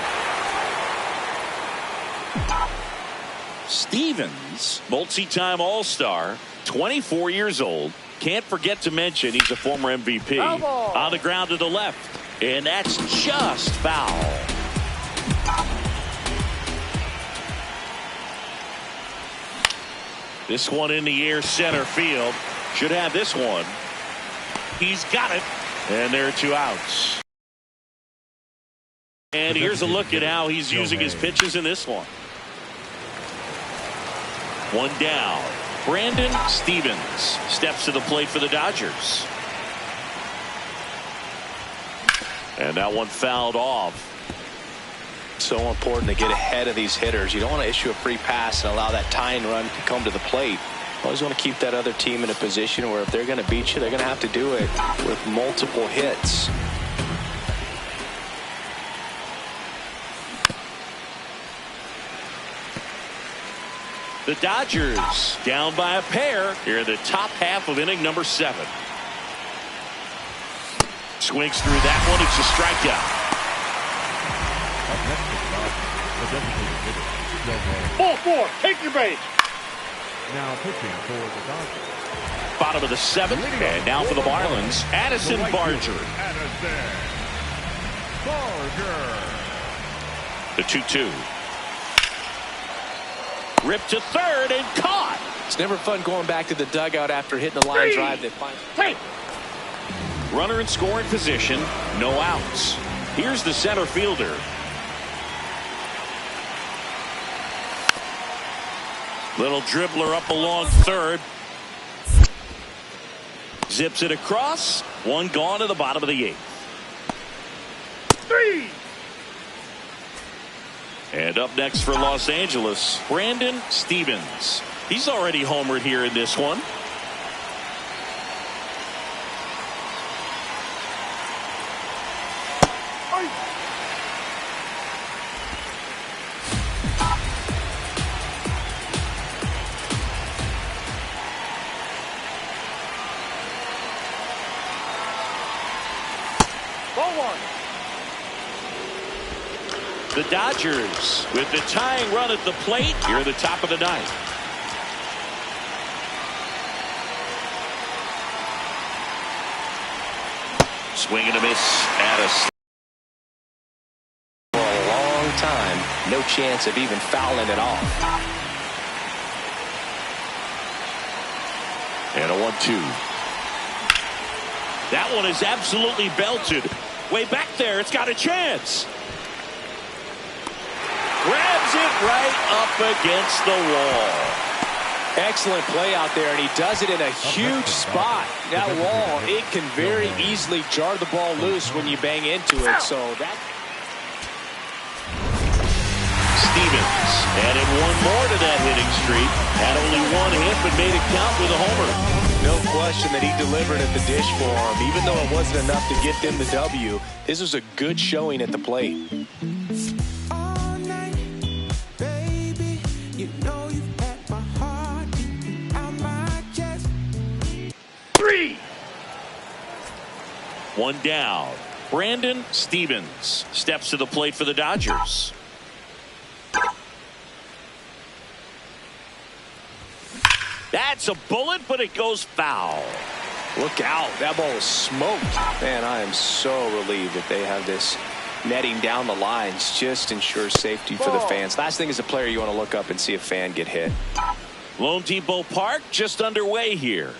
Stevens, multi-time All-Star, 24 years old. Can't forget to mention he's a former MVP. On the ground to the left. And that's just foul. This one in the air, center field. Should have this one. He's got it. And there are 2 outs. And here's a look at how he's using his pitches in this one. 1 down. Brandon Stevens steps to the plate for the Dodgers. And that one fouled off. So important to get ahead of these hitters. You don't want to issue a free pass and allow that tying run to come to the plate. You always want to keep that other team in a position where if they're going to beat you, they're going to have to do it with multiple hits. The Dodgers down by a pair here in the top half of inning number 7. Swings through that one. It's a strikeout. Up next for the Dodgers, the designated hitter, Shohei. Ball 4. Take your base. Now pitching for the Dodgers. Bottom of the 7th. And now for the Marlins, Addison Barger. Addison Barger. The 2-2. Ripped to third and caught. It's never fun going back to the dugout after hitting a line drive that finally... Take. Runner in scoring position, no outs. Here's the center fielder. Little dribbler up along third. Zips it across. One gone to the bottom of the 8th. 3. And up next for Los Angeles, Brandon Stevens. He's already homered here in this one. The Dodgers with the tying run at the plate here at the top of the 9th. Swing and a miss at a for a long time. No chance of even fouling it off. And a 1-2. That one is absolutely belted. Way back there. It's got a chance. Grabs it right up against the wall. Excellent play out there, and he does it in a huge spot. That wall, it can very easily jar the ball loose when you bang into it. So that. Stevens added one more to that hitting streak. Had only one hit, but made it count with a homer. No question that he delivered at the dish for him. Even though it wasn't enough to get them the W, this was a good showing at the plate. 3. One down. Brandon Stevens steps to the plate for the Dodgers. That's a bullet, but it goes foul. Look out. That ball was smoked. Man, I am so relieved that they have this netting down the lines. Just ensures safety for the fans. Last thing as a player, you want to look up and see a fan get hit. Lone Depot Park just underway here.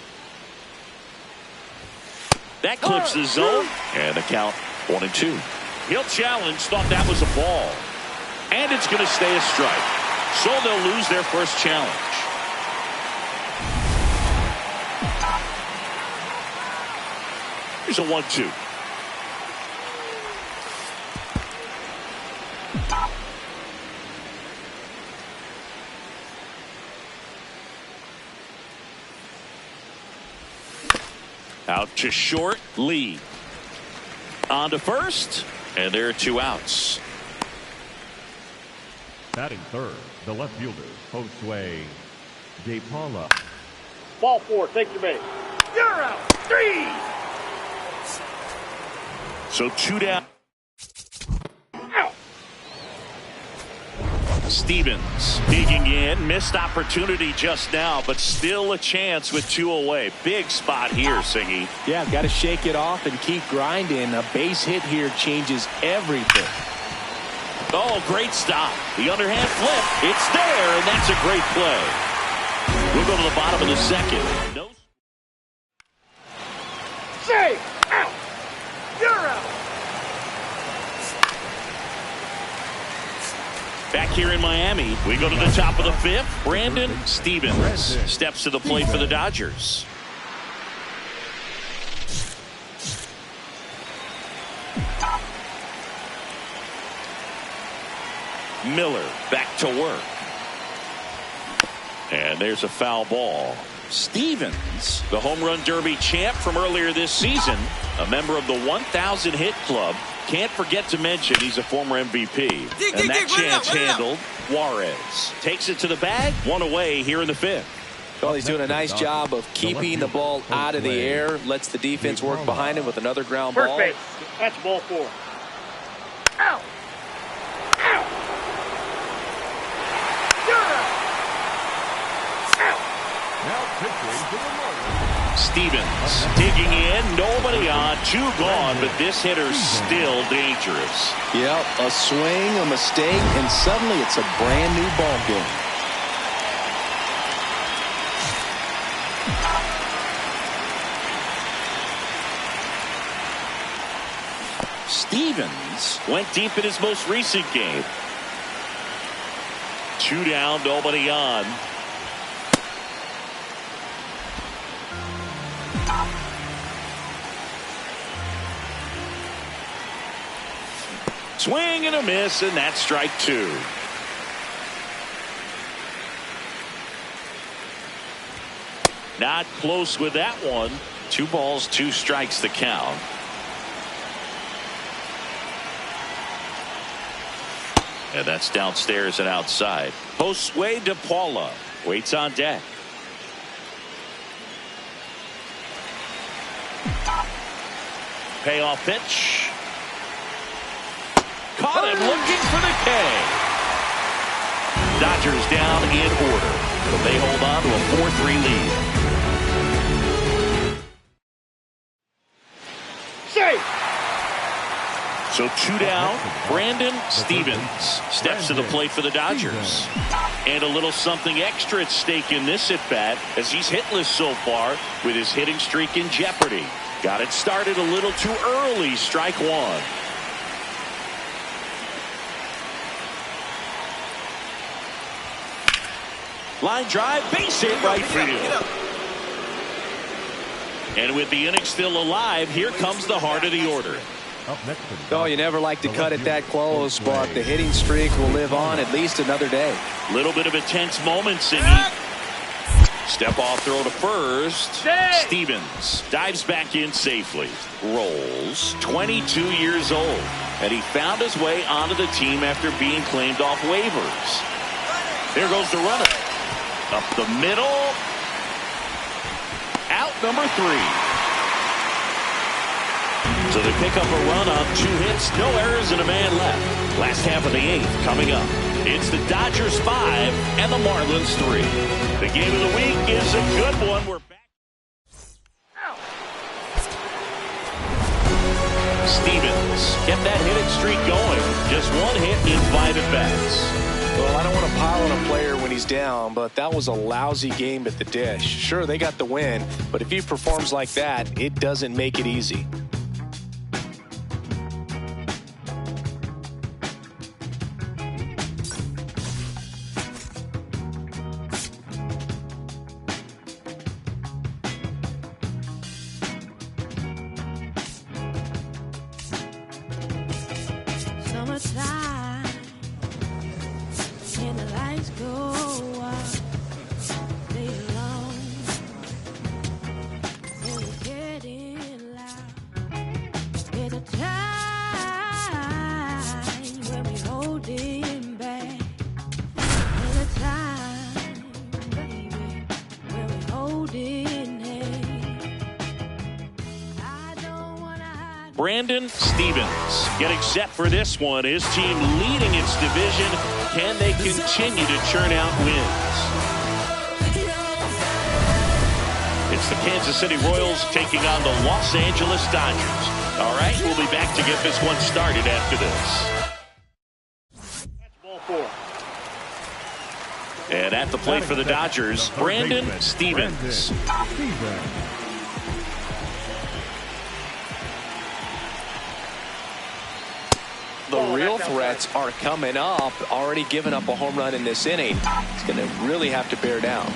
That clips the zone, and the count 1-2. He'll challenge, thought that was a ball. And it's going to stay a strike. So they'll lose their first challenge. Here's a 1-2. Out to short, Lee. On to first, and there are 2 outs. Batting third, the left fielder, Josue De Paula. Ball 4. Take your base. You're out. 3. So 2 down. Out. Stevens digging in. Missed opportunity just now, but still a chance with 2 away. Big spot here, Singy. Yeah, got to shake it off and keep grinding. A base hit here changes everything. Oh, great stop. The underhand flip. It's there, and that's a great play. We'll go to the bottom of the 2nd. No. Say out. You're out. Back here in Miami, we go to the top of the 5th. Brandon Stevens steps to the plate for the Dodgers. Miller back to work. And there's a foul ball. Stevens, the home run derby champ from earlier this season, a member of the 1,000 hit club. Can't forget to mention he's a former MVP. And that chance handled. Juarez takes it to the bag. 1 away here in the 5th. Well, he's doing a nice job of keeping the ball out of the air. Lets the defense work behind him with another ground ball. First base. That's ball 4. Out. Out. You're out. Now pitching to the Marlins. Stevens digging in, nobody on, 2 gone, but this hitter's still dangerous. Yep, a swing, a mistake, and suddenly it's a brand new ball game. Stevens went deep in his most recent game. 2 down, nobody on. Swing and a miss, and that's strike two. Not close with that one. 2 balls, 2 strikes the count. And that's downstairs and outside. Josue De Paula waits on deck. Payoff pitch. Caught him looking for the K. Dodgers down in order, but they hold on to a 4-3 lead. Safe. So 2 down. Brandon Stevens steps to the plate for the Dodgers. And a little something extra at stake in this at-bat as he's hitless so far with his hitting streak in jeopardy. Got it started a little too early. Strike one. Line drive, base hit right field. And with the inning still alive, here comes the heart of the order. Oh, you never like to cut it that close, but the hitting streak will live on at least another day. Little bit of a tense moment, Singy. Step off throw to first. Stevens dives back in safely. Rolls. 22 years old. And he found his way onto the team after being claimed off waivers. There goes the runner. Up the middle. Out number 3. So they pick up a run on 2 hits, no errors, and a man left. Last half of the 8th coming up. It's the Dodgers 5 and the Marlins 3. The game of the week is a good one. We're back. Stevens kept that hitting streak going. Just 1 hit in 5 at-bats. Well, I don't want to pile on a player when he's down, but that was a lousy game at the dish. Sure, they got the win, but if he performs like that, it doesn't make it easy. Summertime, and the lights go out, they alone, and it's getting loud. There's a time when we hold it back, and a time, baby, when we hold it hand. I don't wanna hide. Brandon Stevens getting set for this one. His team leading its division. Can they continue to churn out wins? It's the Kansas City Royals taking on the Los Angeles Dodgers. All right, we'll be back to get this one started after this. That's ball 4. And at the plate for the Dodgers, Brandon Stevens. The real threats are coming up. Already given up a home run in this inning. It's going to really have to bear down.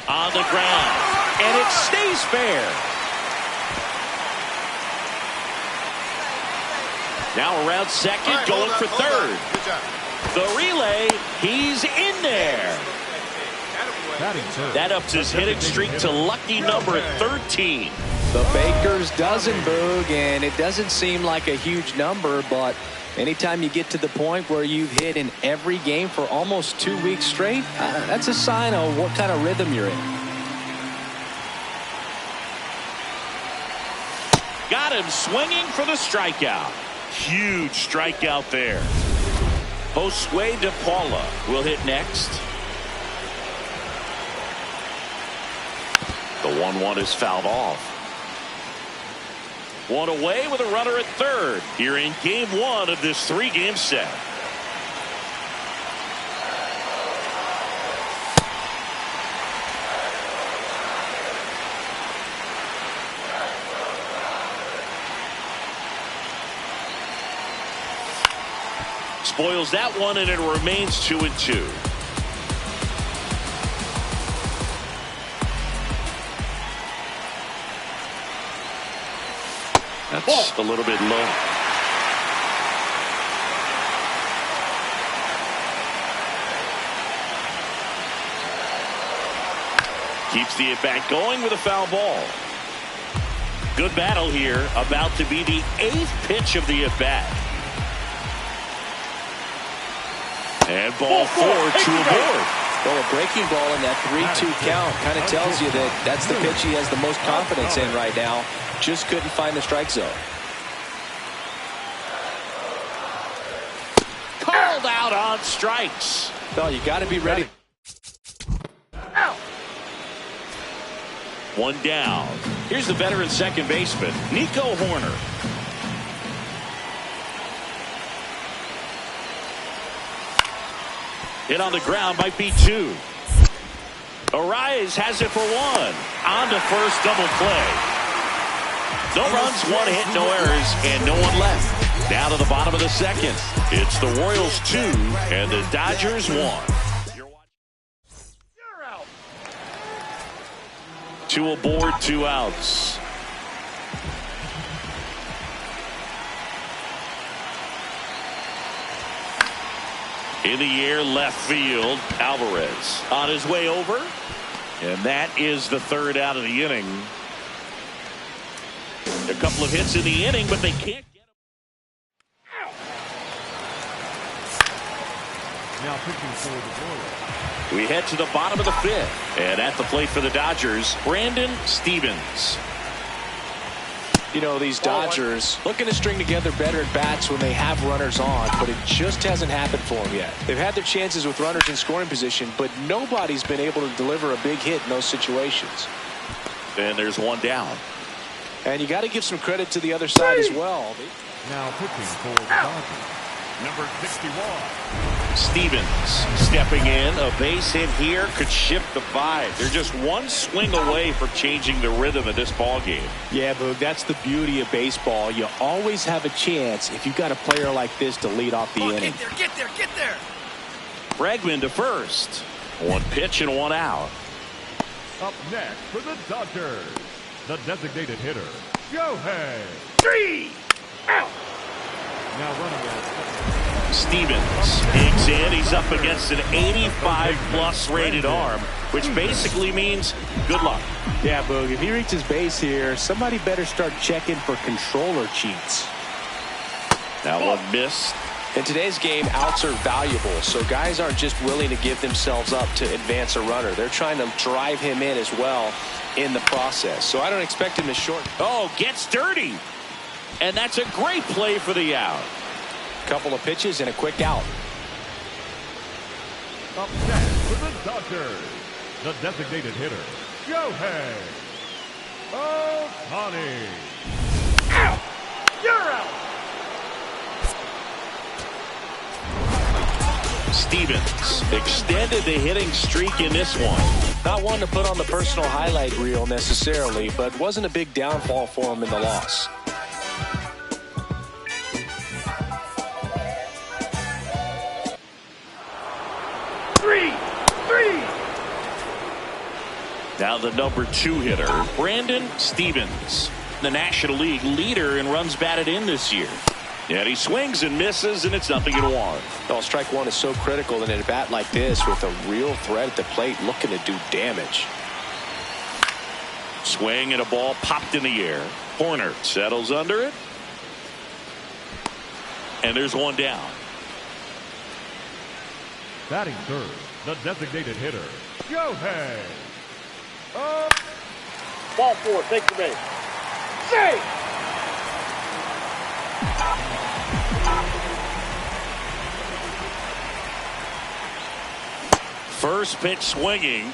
On the ground, and it stays fair. Now around second, going for third. The relay, he's in there. That ups his hitting streak to lucky number 13. The Baker's dozen, Boog, and it doesn't seem like a huge number, but anytime you get to the point where you've hit in every game for almost 2 weeks straight, that's a sign of what kind of rhythm you're in. Got him swinging for the strikeout. Huge strikeout there. Josue De Paula will hit next. The 1-1 is fouled off. One away with a runner at third here in game 1 of this 3-game set. Spoils that one, and it remains 2-2. That's a little bit low. Keeps the at-bat going with a foul ball. Good battle here. About to be the 8th pitch of the at-bat. And ball 4 to a board. Well, a breaking ball in that 3-2 count kind of tells you that that's the pitch he has the most confidence in right now. Just couldn't find the strike zone. Called out on strikes. No, you got to be ready. One down. Here's the veteran second baseman, Nico Horner. Hit on the ground, might be 2. Arias has it for 1. On to first, double play. No runs, 1 hit, no errors, and no one left. Now to the bottom of the second. It's the Royals 2 and the Dodgers 1. 2 aboard, 2 outs. In the air, left field, Alvarez on his way over. And that is the 3rd out of the inning. A couple of hits in the inning, but they can't get him. Now pitching for the Royals. We head to the bottom of the 5th. And at the plate for the Dodgers, Brandon Stevens. You know, these Dodgers looking to string together better at bats when they have runners on, but it just hasn't happened for them yet. They've had their chances with runners in scoring position, but nobody's been able to deliver a big hit in those situations. And there's 1 down. And you got to give some credit to the other side as well. Now pitching for the Dodgers, number 61. Stevens stepping in. A base hit here could shift the vibe. They're just 1 swing away from changing the rhythm of this ball game. Yeah, Boog, that's the beauty of baseball. You always have a chance if you've got a player like this to lead off the inning. Get there. Bregman to first. 1 pitch and 1 out. Up next for the Dodgers, the designated hitter, Shohei. 3 out. Now running at Stevens digs in. He's up against an 85-plus rated arm, which basically means good luck. Yeah, Boog, if he reaches base here, somebody better start checking for controller cheats. Now 1 missed. In today's game, outs are valuable, so guys aren't just willing to give themselves up to advance a runner. They're trying to drive him in as well in the process. So I don't expect him to short. Oh, gets dirty. And that's a great play for the out. Couple of pitches and a quick out. Up next for the Dodgers, the designated hitter, Shohei Ohtani. Out. You're out. Stevens extended the hitting streak in this one. Not one to put on the personal highlight reel necessarily, but wasn't a big downfall for him in the loss. Now the number 2 hitter, Brandon Stevens, the National League leader in runs batted in this year. And he swings and misses, and it's 0-1. Well, strike 1 is so critical in a bat like this with a real threat at the plate looking to do damage. Swing and a ball popped in the air. Horner settles under it. And there's 1 down. Batting third, the designated hitter, Shohei. Ball 4, take the base. Say. First pitch swinging.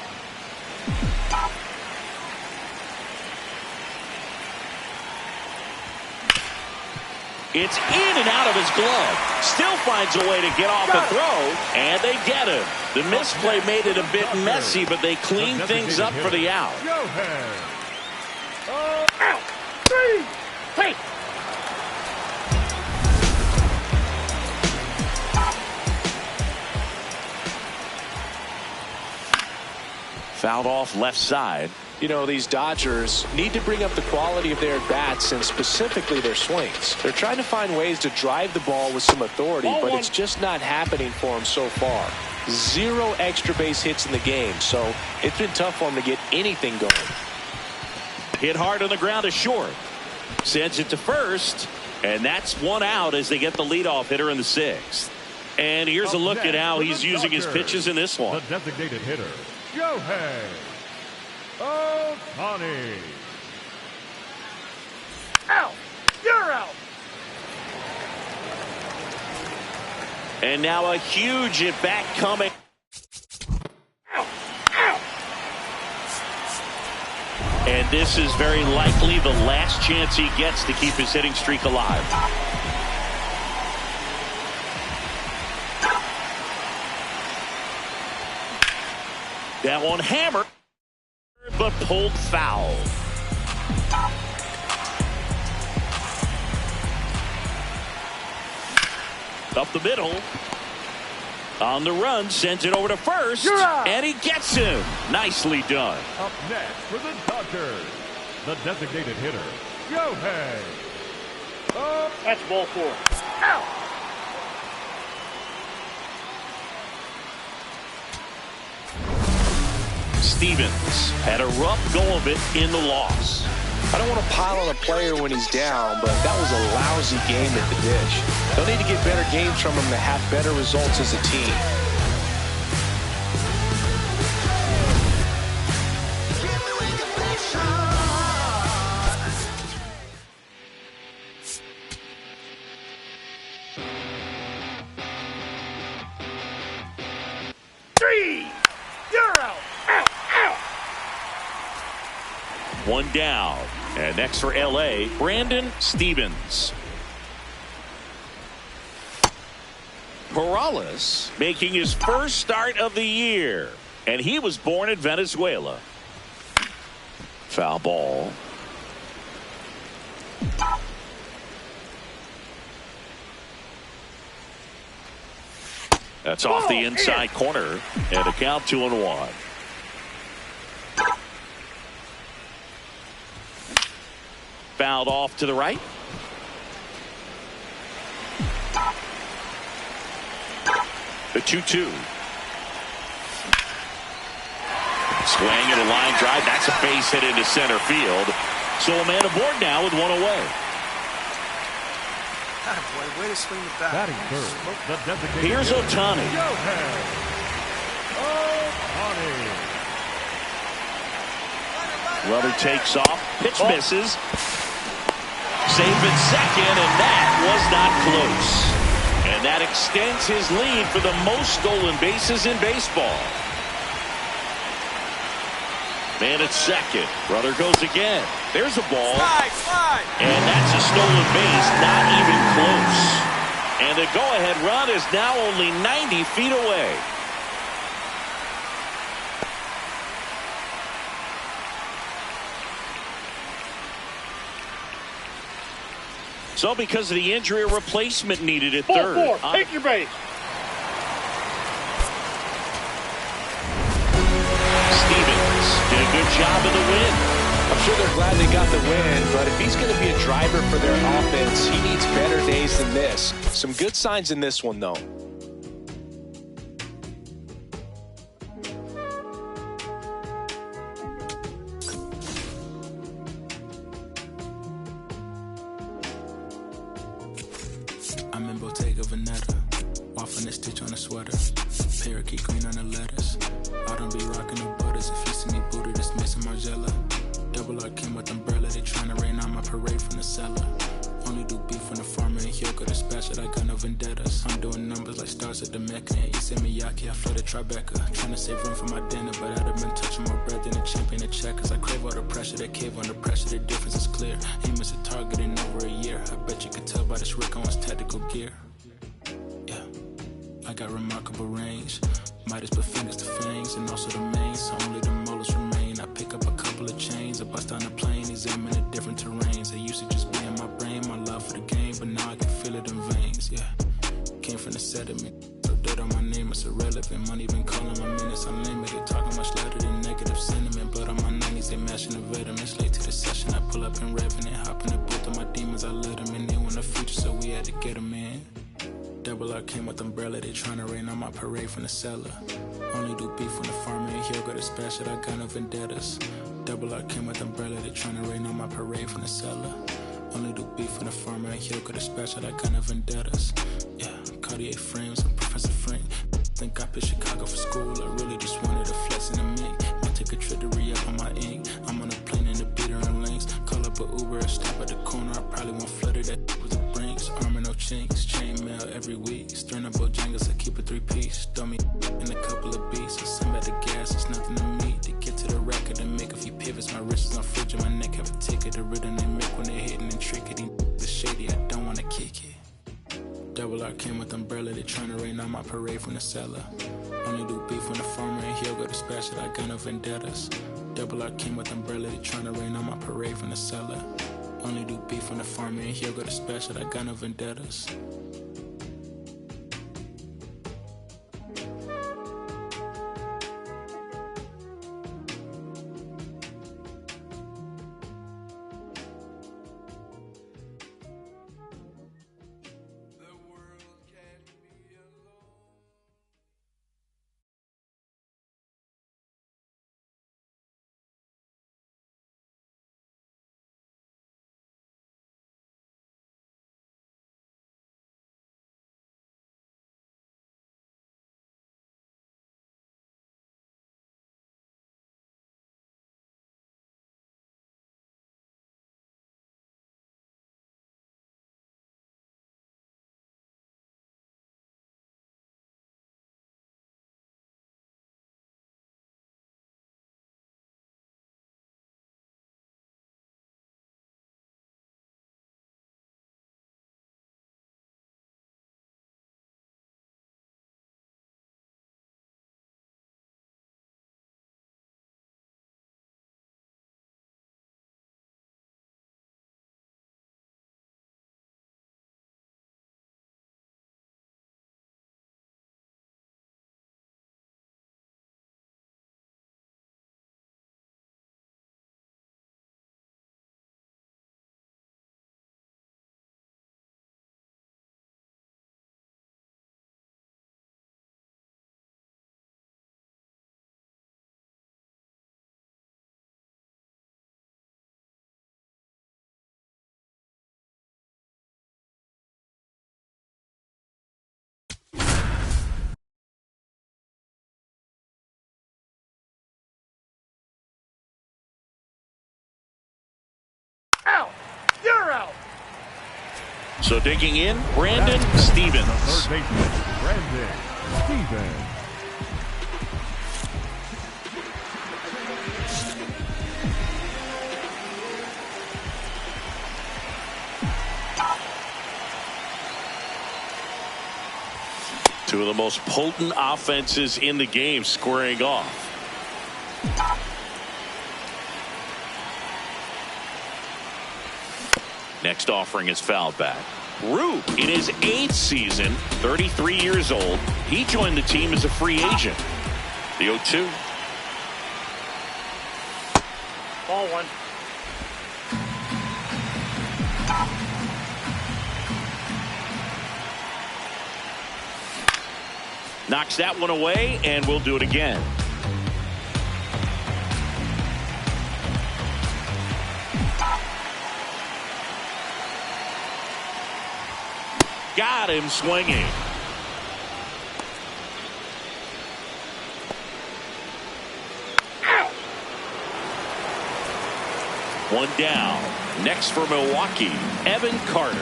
It's in and out of his glove. Still finds a way to get off the throw, and they get him. The misplay made it a bit messy, but they cleaned things up for the out. Out. 3. Take. Fouled off left side. You know, these Dodgers need to bring up the quality of their at-bats and specifically their swings. They're trying to find ways to drive the ball with some authority, but it's just not happening for them so far. 0 extra base hits in the game, so it's been tough for them to get anything going. Hit hard on the ground to short. Sends it to first, and that's 1 out as they get the leadoff hitter in the 6th. And here's a look at how he's using his pitches in this one. The designated hitter, Shohei Ohtani. Out. You're out. And now a huge at-bat coming. And this is very likely the last chance he gets to keep his hitting streak alive. That one hammered, but pulled foul. Up the middle. On the run, sends it over to first, and he gets him. Nicely done. Up next for the Dodgers, the designated hitter, Shohei Ohtani. That's ball 4. Out. Stevens had a rough go of it in the loss. I don't want to pile on a player when he's down, but that was a lousy game at the dish. They'll need to get better games from him to have better results as a team. You're out. Out. 1 down. And next for L.A., Brandon Stevens. Morales making his first start of the year. And he was born in Venezuela. Foul ball. That's off the inside corner. And a count 2-1. Fouled off to the right. The 2-2. Swing and a line drive. That's a base hit into center field. So a man aboard now with 1 away. Boy, way to swing the bat. Batting third, the designated Here's hitter, Ohtani. Shohei Ohtani. Rubber takes off. Pitch misses. Safe at second, and that was not close. And that extends his lead for the most stolen bases in baseball. Man at second. Brother goes again. There's a ball. Slide. And that's a stolen base, not even close. And the go-ahead run is now only 90 feet away. So because of the injury, a replacement needed at third. Ball 4. Take your base. Stevens did a good job of the win. I'm sure they're glad they got the win, but if he's going to be a driver for their offense, he needs better days than this. Some good signs in this one, though. I'm in Bottega Veneta, waffling a stitch on a sweater, parakeet green on the lettuce. I don't be rocking no butters. If you see me booted, it's missing Margiela. Double R came with umbrella, they tryna rain on my parade from the cellar. Only do beef when the farmer and Hyoko dispatch it. I got no vendettas. I'm doing numbers like stars at the Mecca. And Issa Miyake, I flooded Tribeca. Tryna save room for my dinner, but I'd have been touching more bread than a champion at checkers. I crave all the pressure, they cave under pressure. The difference is clear. He missed a target in over a year. I bet you could tell by this Rick Owens tactical gear. Yeah, I got remarkable range. Midas put fingers to fangs, and also the mains, so only the molars remain. I pick up a couple of chains, I bust down the plane, examine different terrains. They used to just be in my brain, my love for the game, but now I can feel it in veins, yeah. Came from the sediment, so dirt on my name, it's irrelevant. Money been calling my minutes unlimited, talking much louder than negative sentiment. Blood on my 90s they mashing the vitamins. Late to the session, I pull up in Revenant. Hop in the booth of my demons, I let them in. They want the future, so we had to get them in. Double R came with umbrella, they tryna rain on my parade from the cellar. Only do beef when the farmer ain't here, got a special, I got no vendettas. Double R came with umbrella, they tryna rain on my parade from the cellar. Only do beef when the farmer ain't here, got a special, I got no vendettas. Yeah, Cartier frames, I'm Professor Frank. Think I picked Chicago for school, I really just wanted a flex in the mink. Might take a trip to re-up on my ink. I'm on a plane in the beater and links. Call up a Uber, stop at the corner, I probably won't flutter that with the brinks. Armor no chinks, chain mail every week. Stern up Bojangles, I keep a 3-piece. Throw me in a couple of pieces. Send back the gas, it's nothing to me. To get to the record and make a few pivots. My wrist is on fridge and my neck have a ticket. The rhythm they make when they hitting and tricky. The shady, I don't wanna kick it. Double R came with umbrella, they tryna rain on my parade from the cellar. Only do beef when the farmer ain't here, got a special, I got no vendettas. Double R came with umbrella, they tryna rain on my parade from the cellar. Only do beef when the farmer ain't here, got a special, I got no vendettas. Out! You're out! So digging in, Brandon Stevens. Third baseman, Brandon Stevens. Two of the most potent offenses in the game squaring off. Next offering is fouled back. Rube, in his 8th season, 33 years old, he joined the team as a free agent. The 0-2. Ball one. Knocks that one away, and we'll do it again. Got him swinging. One down. Next for Milwaukee, Evan Carter.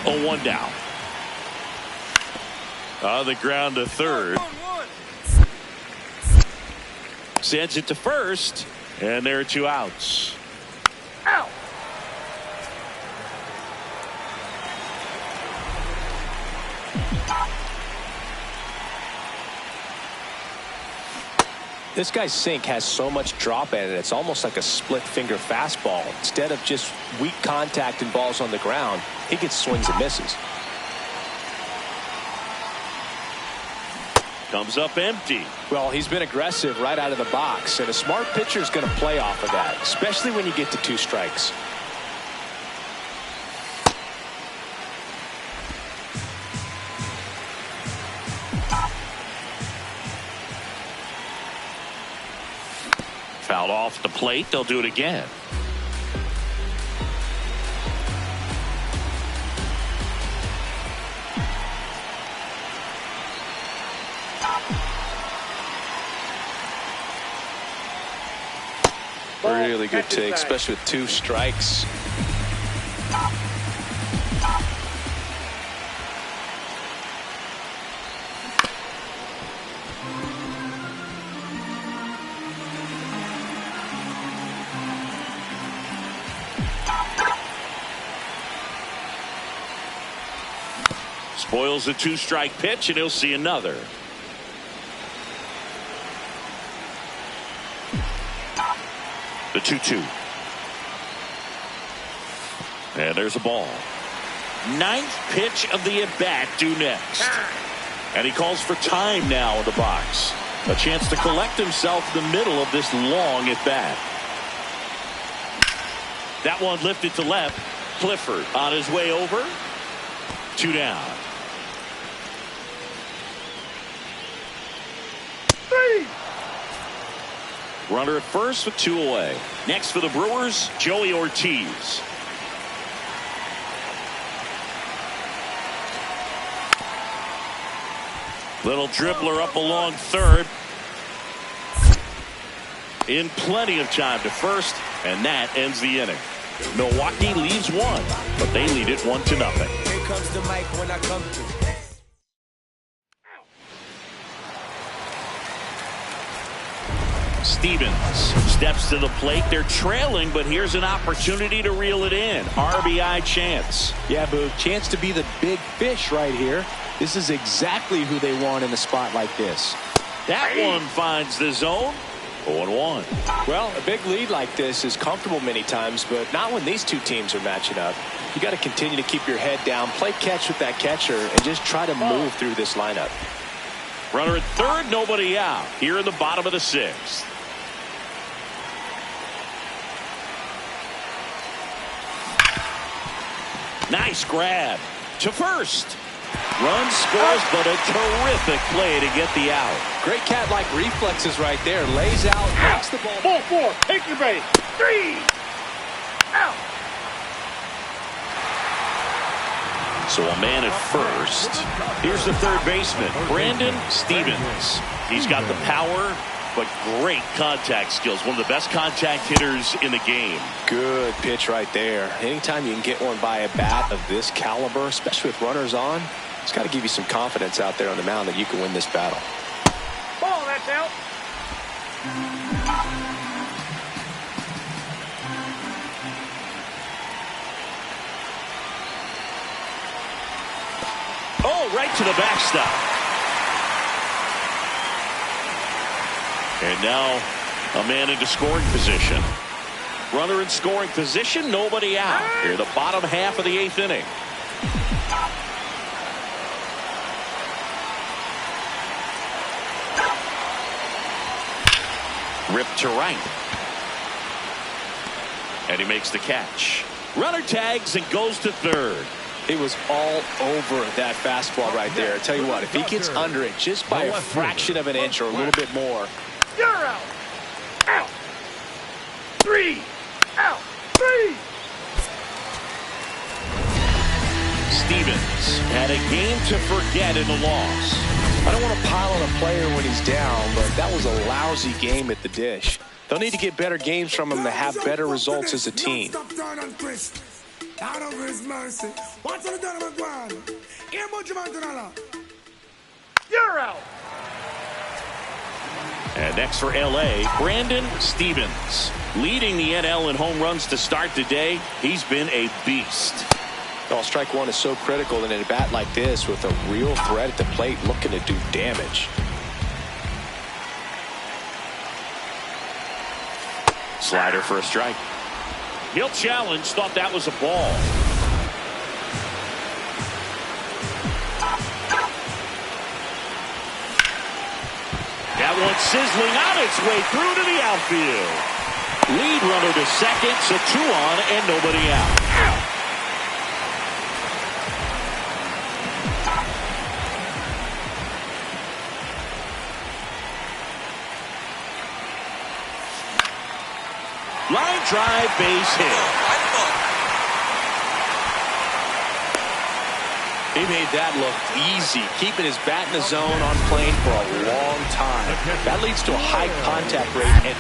0-1 down. On the ground to third. Sends it to first, and there are 2 outs. Out! This guy's sink has so much drop in it, it's almost like a split finger fastball. Instead of just weak contact and balls on the ground, he gets swings and misses. Comes up empty. Well, he's been aggressive right out of the box, and a smart pitcher is going to play off of that, especially when you get to 2 strikes. Fouled off the plate. They'll do it again. Really good take, especially with 2 strikes. Spoils a 2-strike pitch, and he'll see another. The 2-2. And there's a ball. 9th pitch of the at-bat due next. And he calls for time now in the box. A chance to collect himself in the middle of this long at-bat. That one lifted to left. Clifford on his way over. 2 down. 3. Runner at first with 2 away. Next for the Brewers, Joey Ortiz. Little dribbler up along third. In plenty of time to first, and that ends the inning. Milwaukee leads 1, but they lead it 1-0. Here comes the mic when I come through. Stevens steps to the plate. They're trailing, but here's an opportunity to reel it in. RBI chance. Yeah, Boog, chance to be the big fish right here. This is exactly who they want in a spot like this. That one finds the zone. 0-1. Well, a big lead like this is comfortable many times, but not when these 2 teams are matching up. You got to continue to keep your head down, play catch with that catcher, and just try to move through this lineup. Runner at third, nobody out. Here in the bottom of the 6th. Nice grab to first. Run scores, but a terrific play to get the out. Great cat-like reflexes right there. Lays out, knocks the ball. Ball 4. Take your base. 3. Out. So a man at first. Here's the third baseman, Brandon Stevens. He's got the power, but great contact skills. One of the best contact hitters in the game. Good pitch right there. Anytime you can get one by a bat of this caliber, especially with runners on, it's got to give you some confidence out there on the mound that you can win this battle. Ball, that's out. Oh, right to the backstop. And now a man into scoring position. Runner in scoring position, nobody out. Here, the bottom half of the 8th inning. Ripped to right. And he makes the catch. Runner tags and goes to third. It was all over that fastball right there. I tell you what, if he gets under it just by a fraction of an inch or a little bit more. You're out. Out. 3. Out. 3. Stevens had a game to forget in the loss. I don't want to pile on a player when he's down, but that was a lousy game at the dish. They'll need to get better games from him to have better results as a team. You're out. And next for LA, Brandon Stevens. Leading the NL in home runs to start the day. He's been a beast. Well, strike one is so critical in a bat like this with a real threat at the plate looking to do damage. Slider for a strike. He'll challenge, thought that was a ball. That one sizzling on its way through to the outfield. Lead runner to second, so 2 on and nobody out. Line drive, base hit. He made that look easy, keeping his bat in the zone on plane for a long time. That leads to a high contact rate. And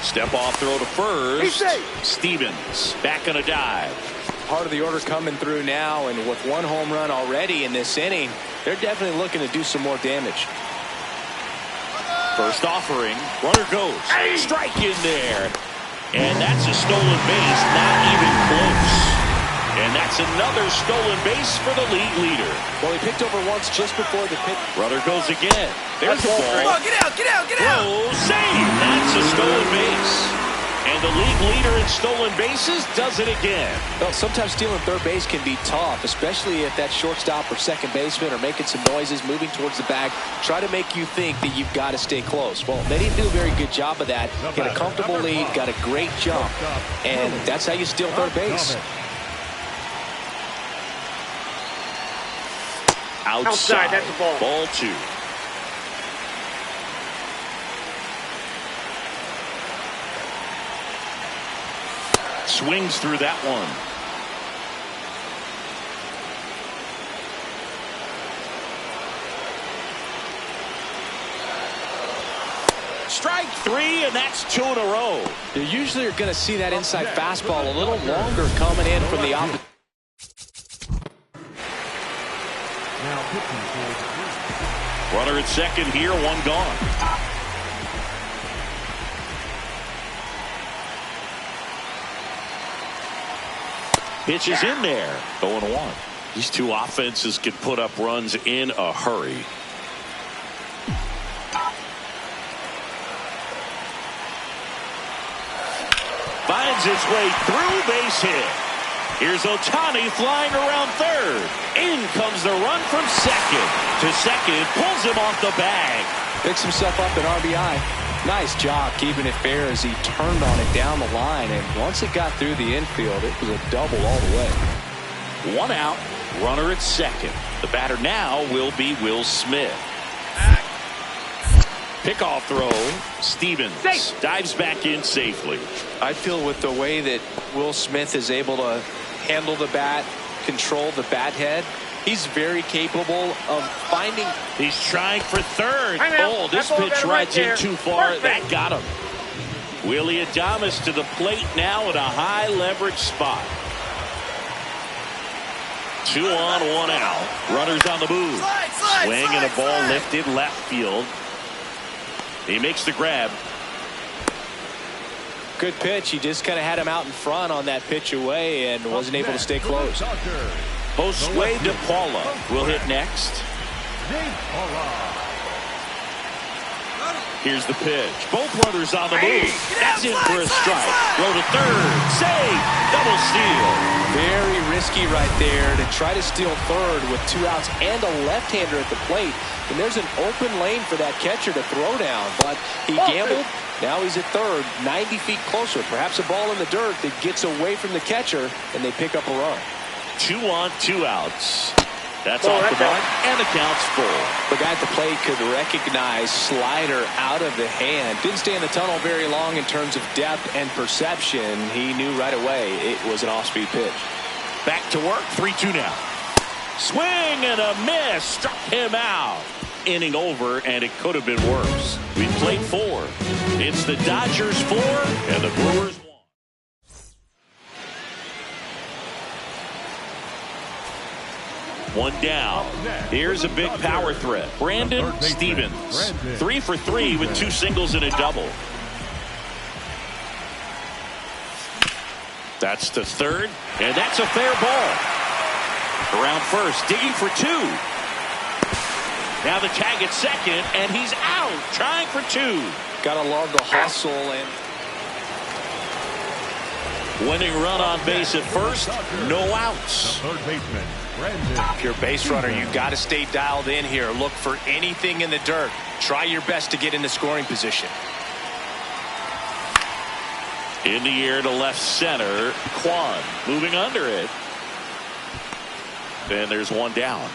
step off throw to first. Stevens back on a dive. Part of the order coming through now, and with 1 home run already in this inning, they're definitely looking to do some more damage. First offering, runner goes. Strike in there. And that's a stolen base, not even close. And that's another stolen base for the league leader. Well, he picked over once just before the pitch. Runner goes again. There's the ball. Come on, get out, get out, get out. Throw, save. That's a stolen base. And the league leader in stolen bases does it again. Well, sometimes stealing third base can be tough, especially if that shortstop or second baseman are making some noises, moving towards the bag, try to make you think that you've got to stay close. Well, they didn't do a very good job of that. Get a comfortable lead, got a great jump, and that's how you steal third base. Outside, that's a ball. Ball 2. Swings through that one. Strike 3, and that's 2 in a row. You usually are going to see that inside fastball a little longer coming in from the opposite. Now pitching for Runner at second here, 1 gone. Pitch is in there. 0-1. These two offenses can put up runs in a hurry. Finds its way through, base hit. Here's Ohtani flying around third. In comes the run from second. To second, pulls him off the bag. Picks himself up an RBI. Nice job keeping it fair as he turned on it down the line. And once it got through the infield, it was a double all the way. 1 out, runner at second. The batter now will be Will Smith. Pickoff throw. Stevens dives back in safely. I feel with the way that Will Smith is able to handle the bat, control the bat head, he's very capable of finding. He's trying for third. Hang out. Oh, this That ball pitch got rides right in there. too far. Perfect. That got him. Willie Adames to the plate now at a high leverage spot. 2 on, 1 out. Runners on the move. Swing and a ball lifted left field. He makes the grab. Good pitch. He just kind of had him out in front on that pitch away and wasn't able to stay close. Josue De Paula will hit next. Here's the pitch. Both runners on the move. That's in for a strike. Throw to third. Save. Double steal. Very risky right there to try to steal third with 2 outs and a left-hander at the plate. And there's an open lane for that catcher to throw down. But he gambled. Now he's at third, 90 feet closer. Perhaps a ball in the dirt that gets away from the catcher, and they pick up a run. 2 on, 2 outs. That's off the mark, and the count's full. The guy at the plate could recognize slider out of the hand. Didn't stay in the tunnel very long in terms of depth and perception. He knew right away it was an off-speed pitch. Back to work, 3-2 now. Swing and a miss, struck him out. Inning over, and it could have been worse. We played 4. It's the Dodgers 4 and the Brewers 1. One down. Here's a big power threat. Brandon Stevens. 3 for 3 with 2 singles and a double. That's to third, and that's a fair ball. Around first, digging for 2. Now the tag at second, and he's out, trying for 2. Gotta love the hustle and Winning run on base at first, no outs. Third baseman, Brandon. If you're a base runner, you got to stay dialed in here. Look for anything in the dirt. Try your best to get into scoring position. In the air to left center, Kwan moving under it. And there's one down.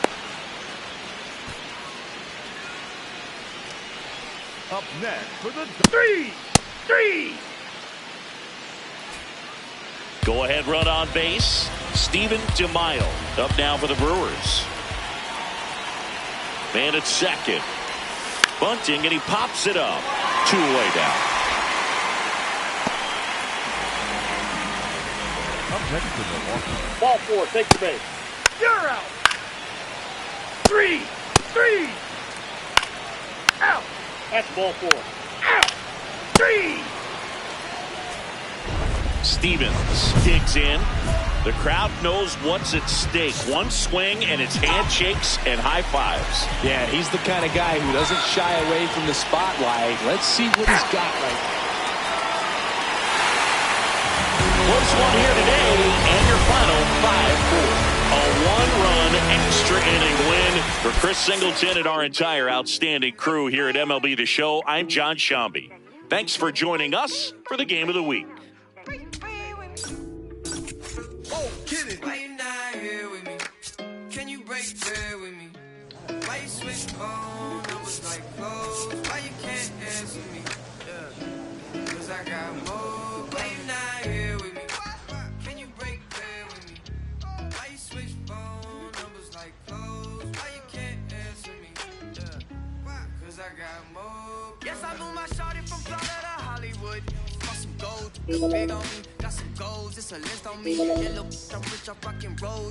Up next for the Three. Go ahead run on base. Steven DeMille up now for the Brewers. Man at second. Bunting, and he pops it up. 2 away down. up next to Milwaukee. Ball 4, take the base. You're out. 3. Out. That's ball 4. Out. 3. Stevens digs in. The crowd knows what's at stake. One swing and it's handshakes and high fives. Yeah, he's the kind of guy who doesn't shy away from the spotlight. Let's see what he's got right now. Close one here today, and your final 5-4. A one-run extra inning win for Chris Singleton and our entire outstanding crew here at MLB The Show. I'm John Shambi. Thanks for joining us for the Game of the Week. Why you not here with me? Can you break bread with me? Why you switch phone numbers like clothes? Why you can't answer me? Yeah. Cause I got more. Why you not here with me? Can you break bread with me? Why you switch phone numbers like clothes? Why you can't answer me? Yeah. Cause I got more. Yes, I moved my shawty from Florida to Hollywood. For some gold, big on me. Got some goals, it's a list on me. Yellow, I'm rich, I rock and roll.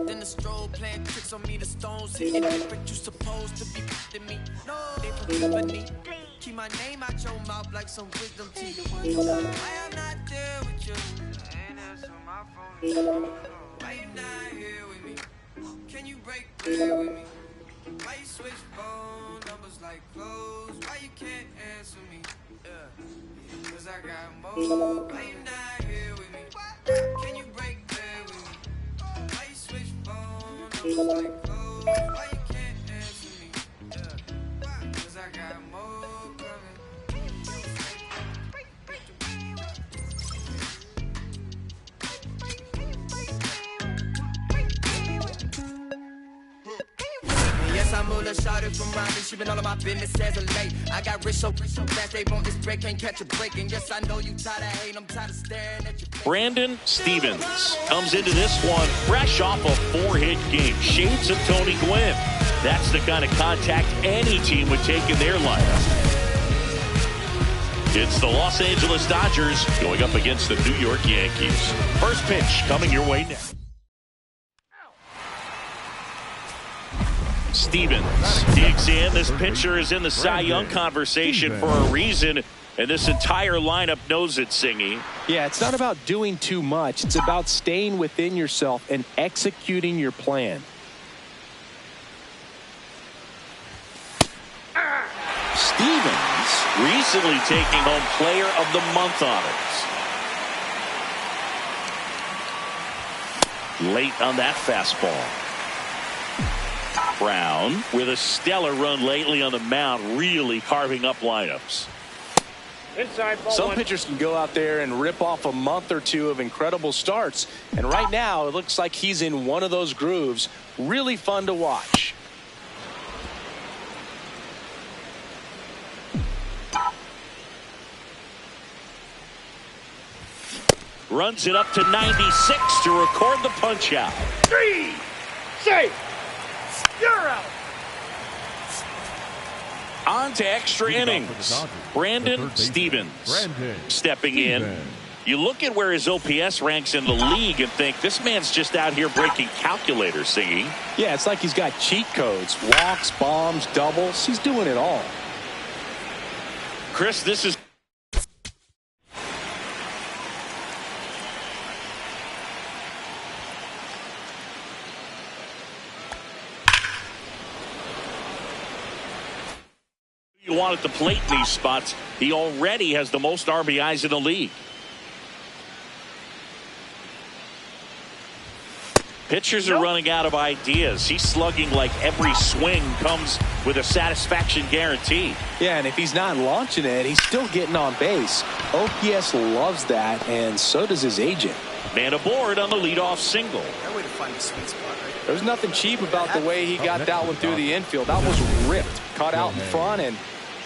Then the stroll playing tricks on me. The stones hitting different. You supposed to be with me. No, they from me. Keep my name out your mouth like some wisdom teeth. Why I'm not there with you? Ain't answer my phone. Why you not here with me? Can you break bread with me? Why you switch phone numbers like clothes? Why you can't answer me? Cause I got more. Why you not here with me? Can you break bread with me? Why you switch phone numbers like clothes? Why you can't answer me? Cause I got more coming. Yes, I moved a shawty from around me. She been all of my business as of late. I got rich so fast they want this break, can't catch a break. And yes, I know you tired of hating, I'm tired of staring at you. Brandon Stevens comes into this one fresh off a 4-hit game. Shades of Tony Gwynn. That's the kind of contact any team would take in their lineup. It's the Los Angeles Dodgers going up against the New York Yankees. First pitch coming your way now. Stevens digs in. This pitcher is in the Cy Young conversation for a reason, and this entire lineup knows it, Singy. Yeah, it's not about doing too much. It's about staying within yourself and executing your plan. Stevens recently taking home Player of the Month honors. Late on that fastball. Brown with a stellar run lately on the mound, really carving up lineups. Inside ball Some 1. pitchers can go out there and rip off a month or two of incredible starts. And right now, it looks like he's in one of those grooves. Really fun to watch. Runs it up to 96 to record the punch out. 3. Safe. You're out. On to extra innings. Brandon Stevens stepping in. You look at where his OPS ranks in the league and think this man's just out here breaking calculators, singing. Yeah, it's like he's got cheat codes. Walks, bombs, doubles. He's doing it all. Chris, this is you want at the plate in these spots. He already has the most RBIs in the league. Pitchers are running out of ideas. He's slugging like every swing comes with a satisfaction guarantee. Yeah, and if he's not launching it, he's still getting on base. OPS loves that, and so does his agent. Man aboard on the leadoff single. That way to find the sweet spot right there. There's nothing cheap about the way he got that one through the infield. That was ripped. Caught out in front and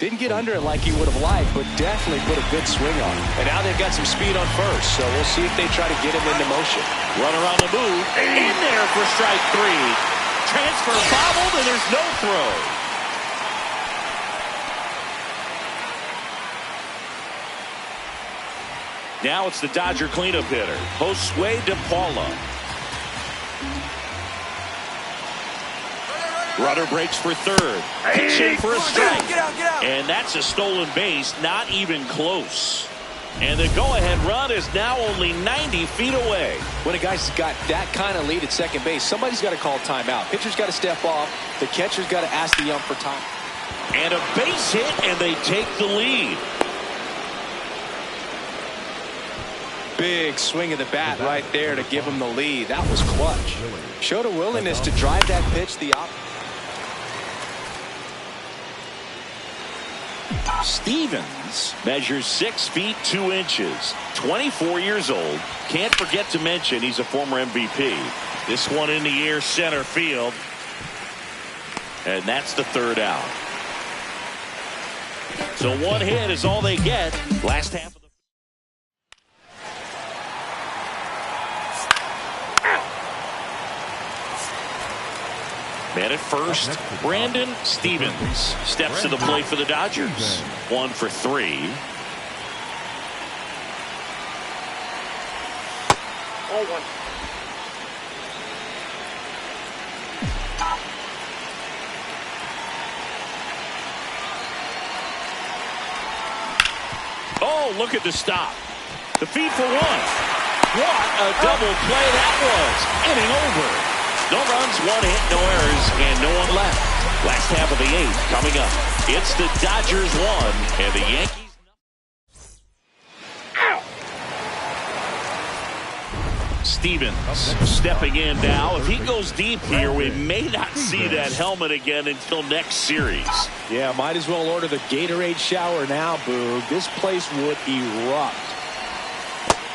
didn't get under it like he would have liked, but definitely put a good swing on it. And now they've got some speed on first, so we'll see if they try to get him into motion. Runner on the move. In there for strike 3. Transfer bobbled, and there's no throw. Now it's the Dodger cleanup hitter, Josue De Paula. Runner breaks for third. Pitch in for a strike. Get out. And that's a stolen base, not even close. And the go-ahead run is now only 90 feet away. When a guy's got that kind of lead at second base, somebody's got to call timeout. Pitcher's got to step off. The catcher's got to ask the ump for time. And a base hit, and they take the lead. Big swing of the bat right there to give him the lead. That was clutch. Showed a willingness to drive that pitch the opposite. Stevens measures 6 feet 2 inches, 24 years old. Can't forget to mention he's a former MVP. This one in the air center field. And that's the third out. So one hit is all they get. Last half of the man at first, Brandon Stevens steps to the plate for the Dodgers. 1 for 3. Oh, 1. Oh, look at the stop. The feed for 1. What a double play that was. Inning over. No runs, 1 hit, no errors, and no one left. Last half of the 8th coming up. It's the Dodgers 1 and the Yankees. Stevens stepping in now. If he goes deep here, we may not see that helmet again until next series. Yeah, might as well order the Gatorade shower now, Boog. This place would erupt.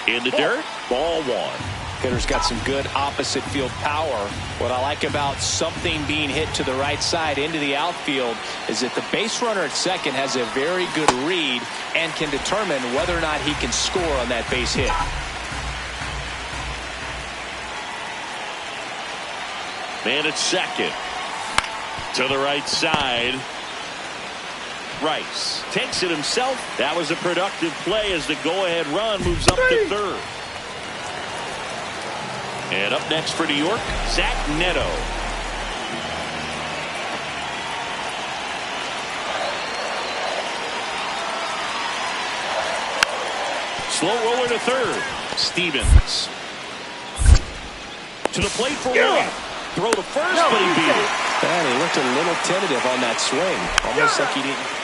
In the dirt, ball 1. Hitter's got some good opposite field power. What I like about something being hit to the right side into the outfield is that the base runner at second has a very good read and can determine whether or not he can score on that base hit. Man at second. To the right side. Rice takes it himself. That was a productive play as the go-ahead run moves up to third. And up next for New York, Zach Neto. Slow roller to third. Stevens. To the plate for 1. Throw to first, but he beat it. And he looked a little tentative on that swing. Almost like he didn't.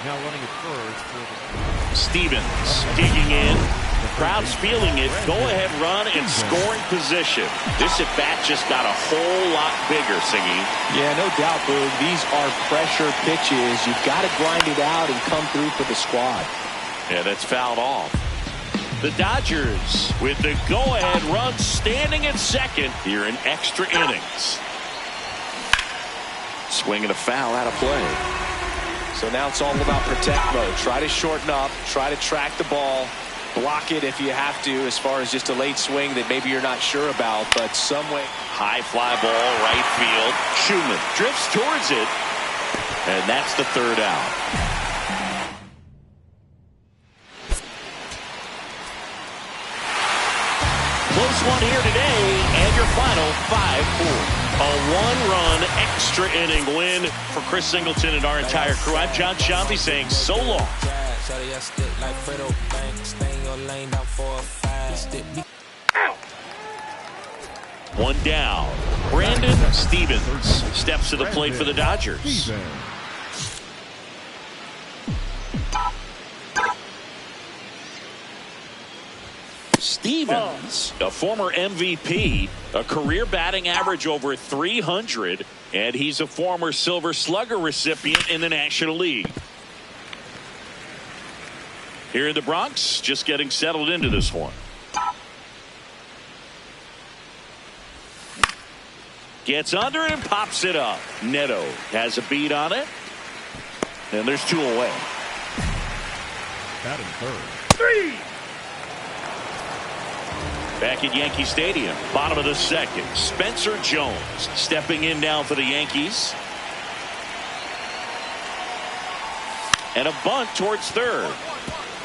Now running at first for the Stevens digging in. Crowd's feeling it. Go-ahead run and scoring position. This at-bat just got a whole lot bigger, Singy. Yeah, no doubt, Boog. These are pressure pitches. You've got to grind it out and come through for the squad. Yeah, that's fouled off. The Dodgers with the go-ahead run standing at second here in extra innings. Swinging a foul out of play. So now it's all about protect mode. Try to shorten up, try to track the ball, block it if you have to as far as just a late swing that maybe you're not sure about, but some way. High fly ball, right field. Schumann drifts towards it, and that's the third out. Close one here today, and your final 5-4. A one-run extra inning win for Chris Singleton and our entire crew. I'm John Shambi saying so long. One down. Brandon Stevens steps to the plate for the Dodgers. Stevens, a former MVP, a career batting average over 300, and he's a former Silver Slugger recipient in the National League. Here in the Bronx, just getting settled into this one. Gets under it and pops it up. Neto has a beat on it. And there's 2 away. Batting third. 3. Back at Yankee Stadium, bottom of the second. Spencer Jones stepping in now for the Yankees. And a bunt towards third.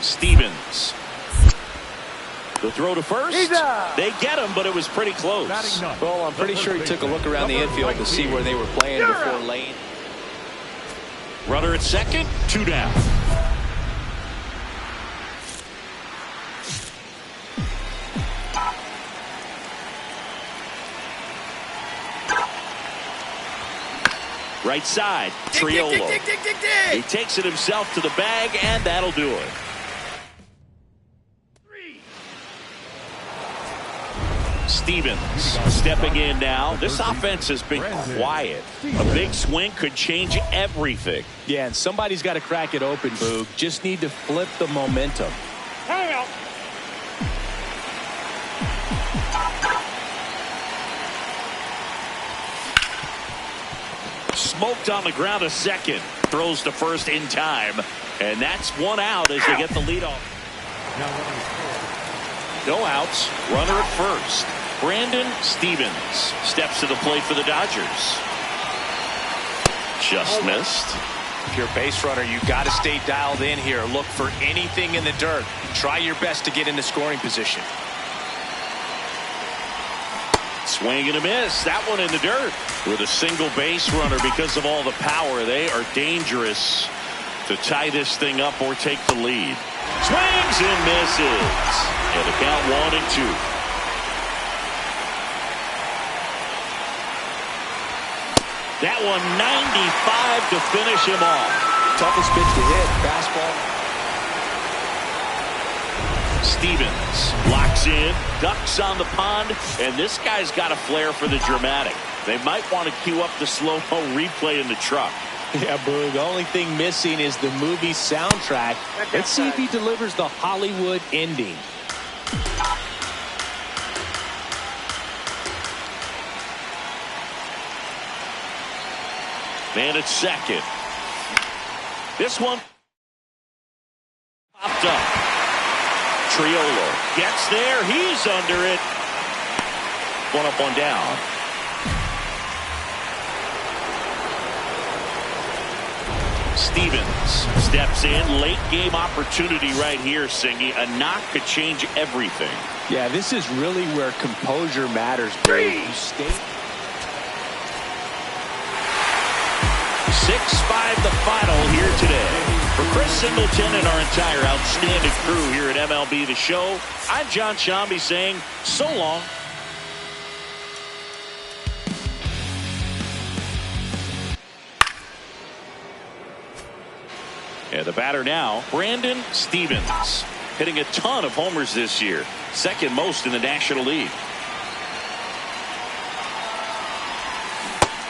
Stevens. The throw to first. They get him, but it was pretty close. Well, I'm pretty sure he took a look around the infield to see where they were playing before Lane. Runner at second, 2 down. Right side, Triolo. He takes it himself to the bag, and that'll do it. 3. Stevens stepping in now. This offense has been quiet. A big swing could change everything. Yeah, and somebody's got to crack it open, Boog. Just need to flip the momentum. Hang out. Smoked on the ground a second. Throws to first in time. And that's 1 out as they get the lead off. No outs. Runner at first. Brandon Stevens steps to the plate for the Dodgers. Just missed. If you're a base runner, you got to stay dialed in here. Look for anything in the dirt. Try your best to get into scoring position. Swing and a miss. That one in the dirt. With a single base runner, because of all the power, they are dangerous to tie this thing up or take the lead. Swings and misses. And the count 1-2. That one 95 to finish him off. Toughest pitch to hit. Fastball. Stevens locks in, ducks on the pond, and this guy's got a flair for the dramatic. They might want to cue up the slow-mo replay in the truck. Yeah, Boog. The only thing missing is the movie soundtrack. Let's see if he delivers the Hollywood ending. Man at second. This one popped up. Triolo gets there. He's under it. 1 up, 1 down. Stevens steps in. Late game opportunity right here, Singy. A knock could change everything. Yeah, this is really where composure matters, Boog. You stay. 6-5 the final here today. For Chris Singleton and our entire outstanding crew here at MLB The Show, I'm John Shambi saying so long. And the batter now, Brandon Stevens, hitting a ton of homers this year, second most in the National League.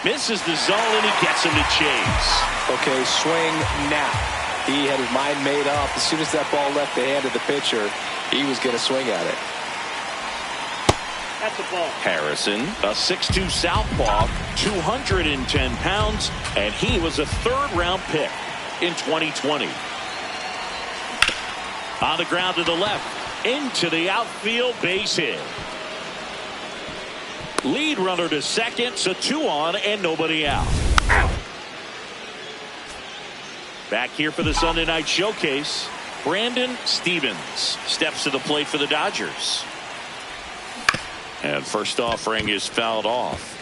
Misses the zone and he gets him to chase. Okay, swing now. He had his mind made up. As soon as that ball left the hand of the pitcher, he was going to swing at it. That's the ball. Harrison, a 6'2 southpaw, 210 pounds, and he was a third-round pick in 2020. On the ground to the left, into the outfield, base hit. Lead runner to second, so 2 on and nobody out. Back here for the Sunday night showcase, Brandon Stevens steps to the plate for the Dodgers. And first offering is fouled off.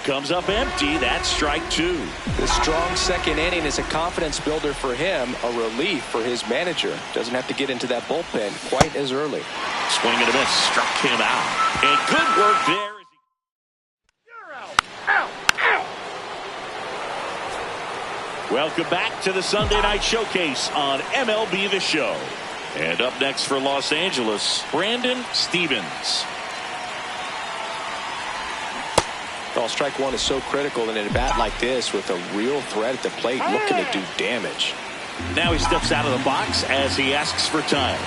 Comes up empty. That's strike 2. The strong second inning is a confidence builder for him, a relief for his manager. Doesn't have to get into that bullpen quite as early. Swing and a miss. Struck him out. And good work there. You're out. Out. Out. Welcome back to the Sunday Night Showcase on MLB The Show. And up next for Los Angeles, Brandon Stephens. Well, strike one is so critical in a bat like this with a real threat at the plate looking to do damage. Now he steps out of the box as he asks for time.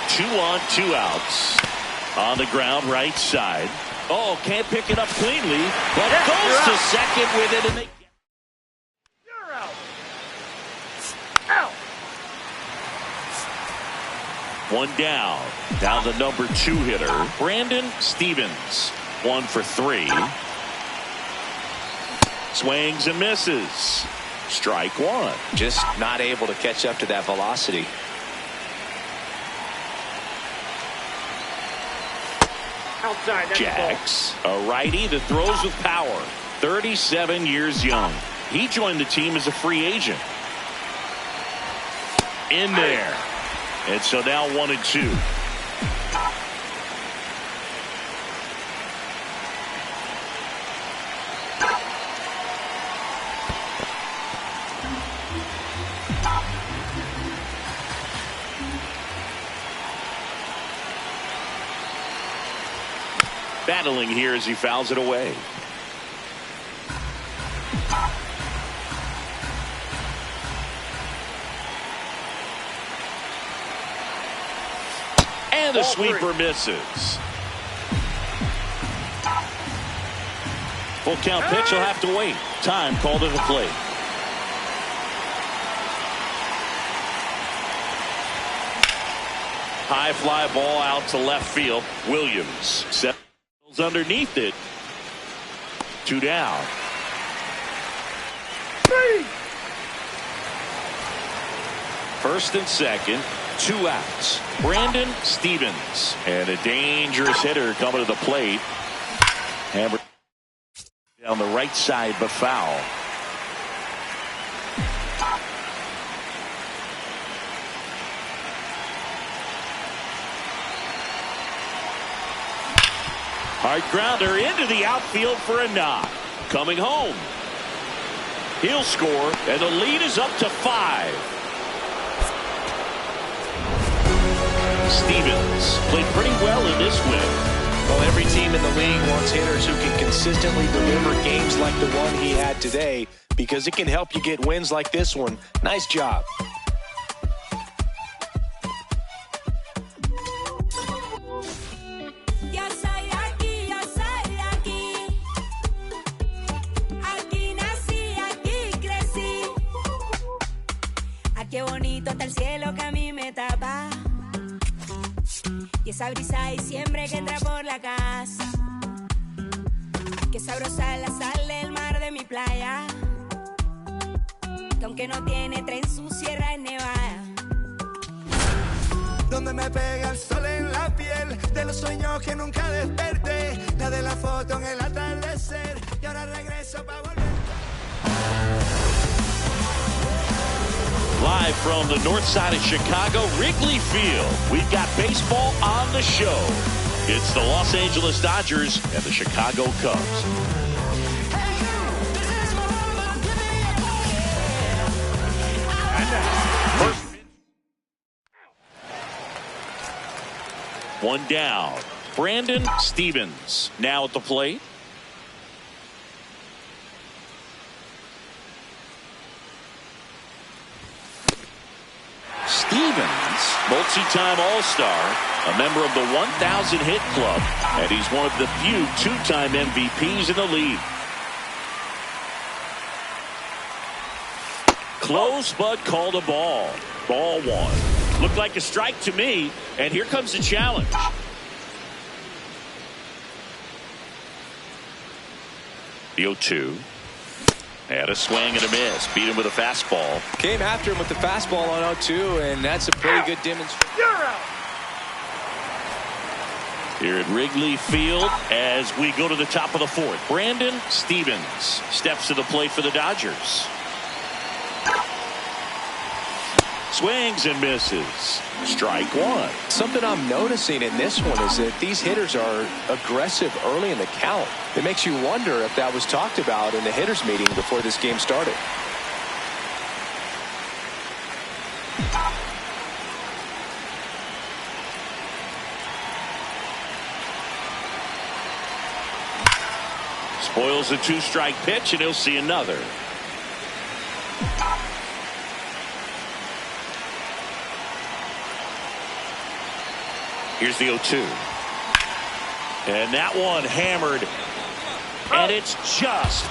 Two on, two outs. On the ground, right side. Oh, can't pick it up cleanly, but goes to second with it. And You're out. Out. One down. Now the number 2 hitter, Brandon Stephens. 1 for 3. Swings and misses. Strike one. Just not able to catch up to that velocity. Outside. That's Jax, a righty that throws with power. 37 years young. He joined the team as a free agent. In there. And so now 1 and 2. Battling here as he fouls it away. And the sweeper misses. Full count pitch will have to wait. Time called at the plate. High fly ball out to left field. Williams settles underneath it. 2 down. 3. First and second. 2 outs. Brandon Stephens. And a dangerous hitter coming to the plate. Hammer down the right side, but foul. Hard grounder into the outfield for a knock. Coming home. He'll score, and the lead is up to 5. Stephens played pretty well in this win. Well, every team in the league wants hitters who can consistently deliver games like the one he had today, because it can help you get wins like this one. Nice job. Qué bonito está el cielo que a mí me tapa. Y esa brisa de diciembre que entra por la casa. Qué sabrosa la sal del mar de mi playa. Que aunque no tiene tren, su sierra es nevada. Donde me pega el sol en la piel, de los sueños que nunca desperté, la de la foto en el atardecer, y ahora regreso para volver. Live from the north side of Chicago, Wrigley Field, we've got baseball on the show. It's the Los Angeles Dodgers and the Chicago Cubs. One down. Brandon Stephens now at the plate. Stephens, multi-time All-Star, a member of the 1,000 hit club, and he's one of the few two-time MVPs in the league. Close, but called a ball. Ball 1. Looked like a strike to me, and here comes the challenge. The 0-2. Had a swing and a miss. Beat him with a fastball. Came after him with the fastball on 0-2, and that's a pretty good demonstration. You're out. Here at Wrigley Field as we go to the top of the 4th. Brandon Stephens steps to the plate for the Dodgers. Swings and misses. Strike one. Something I'm noticing in this one is that these hitters are aggressive early in the count. It makes you wonder if that was talked about in the hitters meeting before this game started. Spoils a two-strike pitch, and he'll see another. Here's the 0-2. And that one hammered. And it's just...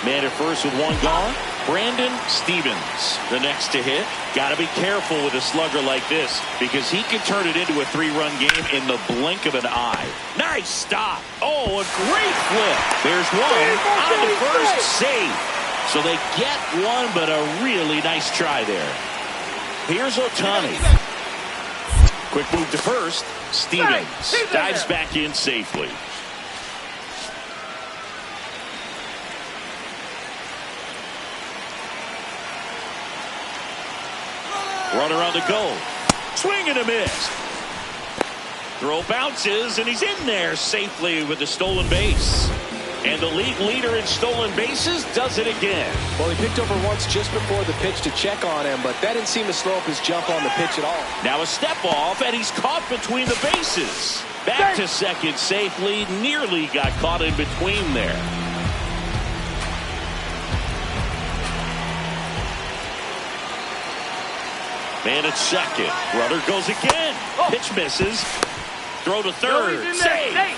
Man at first with one gone. Brandon Stevens, the next to hit. Got to be careful with a slugger like this because he can turn it into a three-run game in the blink of an eye. Nice stop. Oh, a great flip. There's one on the first save. So they get one, but a really nice try there. Here's Ohtani. Quick move to first. Stevens dives back in safely. Runner on the go. Swing and a miss. Throw bounces, and he's in there safely with the stolen base. And the league leader in stolen bases does it again. Well, he picked over once just before the pitch to check on him, but that didn't seem to slow up his jump on the pitch at all. Now a step off, and he's caught between the bases. Back to second safely. Nearly got caught in between there. Man at second. Runner goes again. Pitch misses. Throw to third. Save.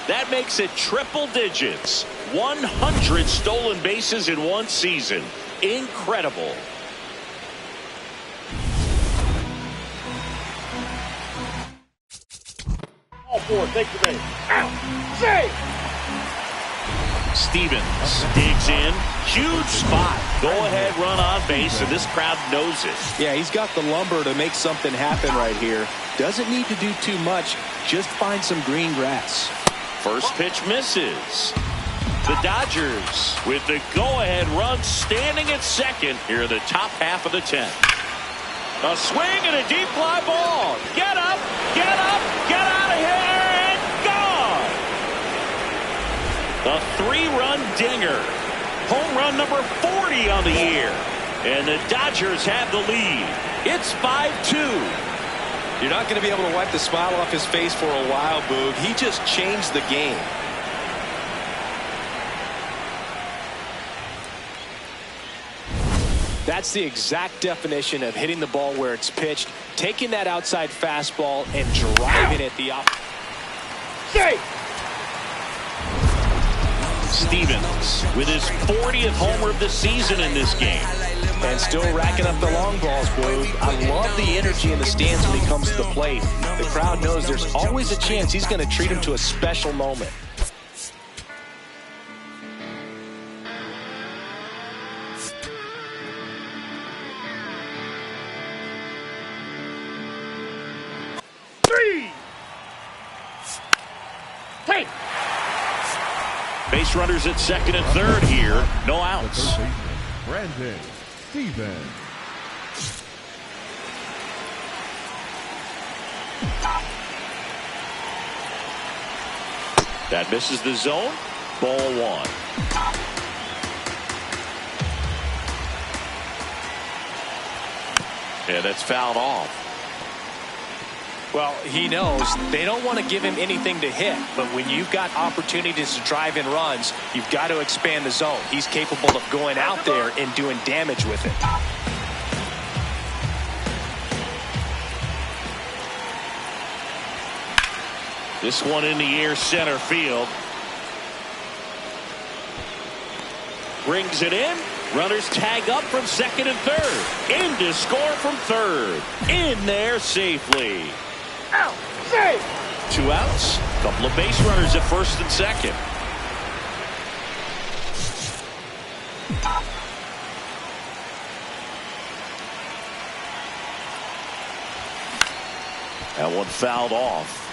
That makes it triple digits. 100 stolen bases in one season. Incredible. All four, take the base. Out. Save. Stevens digs in. Huge spot. Go ahead run on base, and this crowd knows it. Yeah, he's got the lumber to make something happen right here. Doesn't need to do too much. Just find some green grass. First pitch misses. The Dodgers with the go-ahead run standing at second here in the top half of the 10th. A swing and a deep fly ball. Get up, get out of here, and gone. A three-run dinger. Home run number 40 on the year. And the Dodgers have the lead. It's 5-2. You're not going to be able to wipe the smile off his face for a while, Boog. He just changed the game. That's the exact definition of hitting the ball where it's pitched, taking that outside fastball and driving it the opposite. Stevens with his 40th homer of the season in this game. And still racking up the long balls, Boog. I love the energy in the stands when he comes to the plate. The crowd knows there's always a chance he's going to treat him to a special moment. Base runners at second and third here. No outs. Brandon Stevens. That misses the zone. Ball one. Yeah, that's fouled off. Well, he knows they don't want to give him anything to hit, but when you've got opportunities to drive in runs, you've got to expand the zone. He's capable of going out there and doing damage with it. This one in the air, center field. Brings it in. Runners tag up from second and third. In to score from third. In there safely. Out. Save. 2 outs. Couple of base runners at first and second. That one fouled off.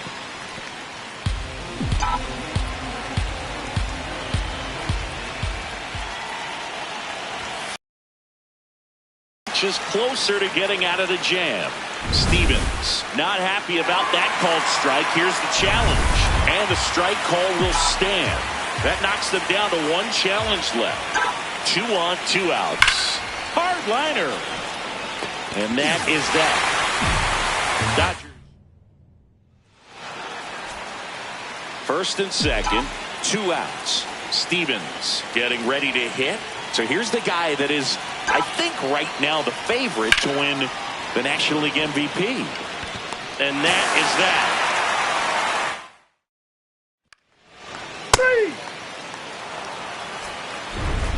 inches closer to getting out of the jam. Stevens not happy about that called strike. Here's the challenge. And the strike call will stand. That knocks them down to one challenge left. 2 on, 2 outs. Hard liner. And that is that. Dodgers. First and second, 2 outs. Stevens getting ready to hit. So here's the guy that is, I think, right now the favorite to win the National League MVP. And that is that.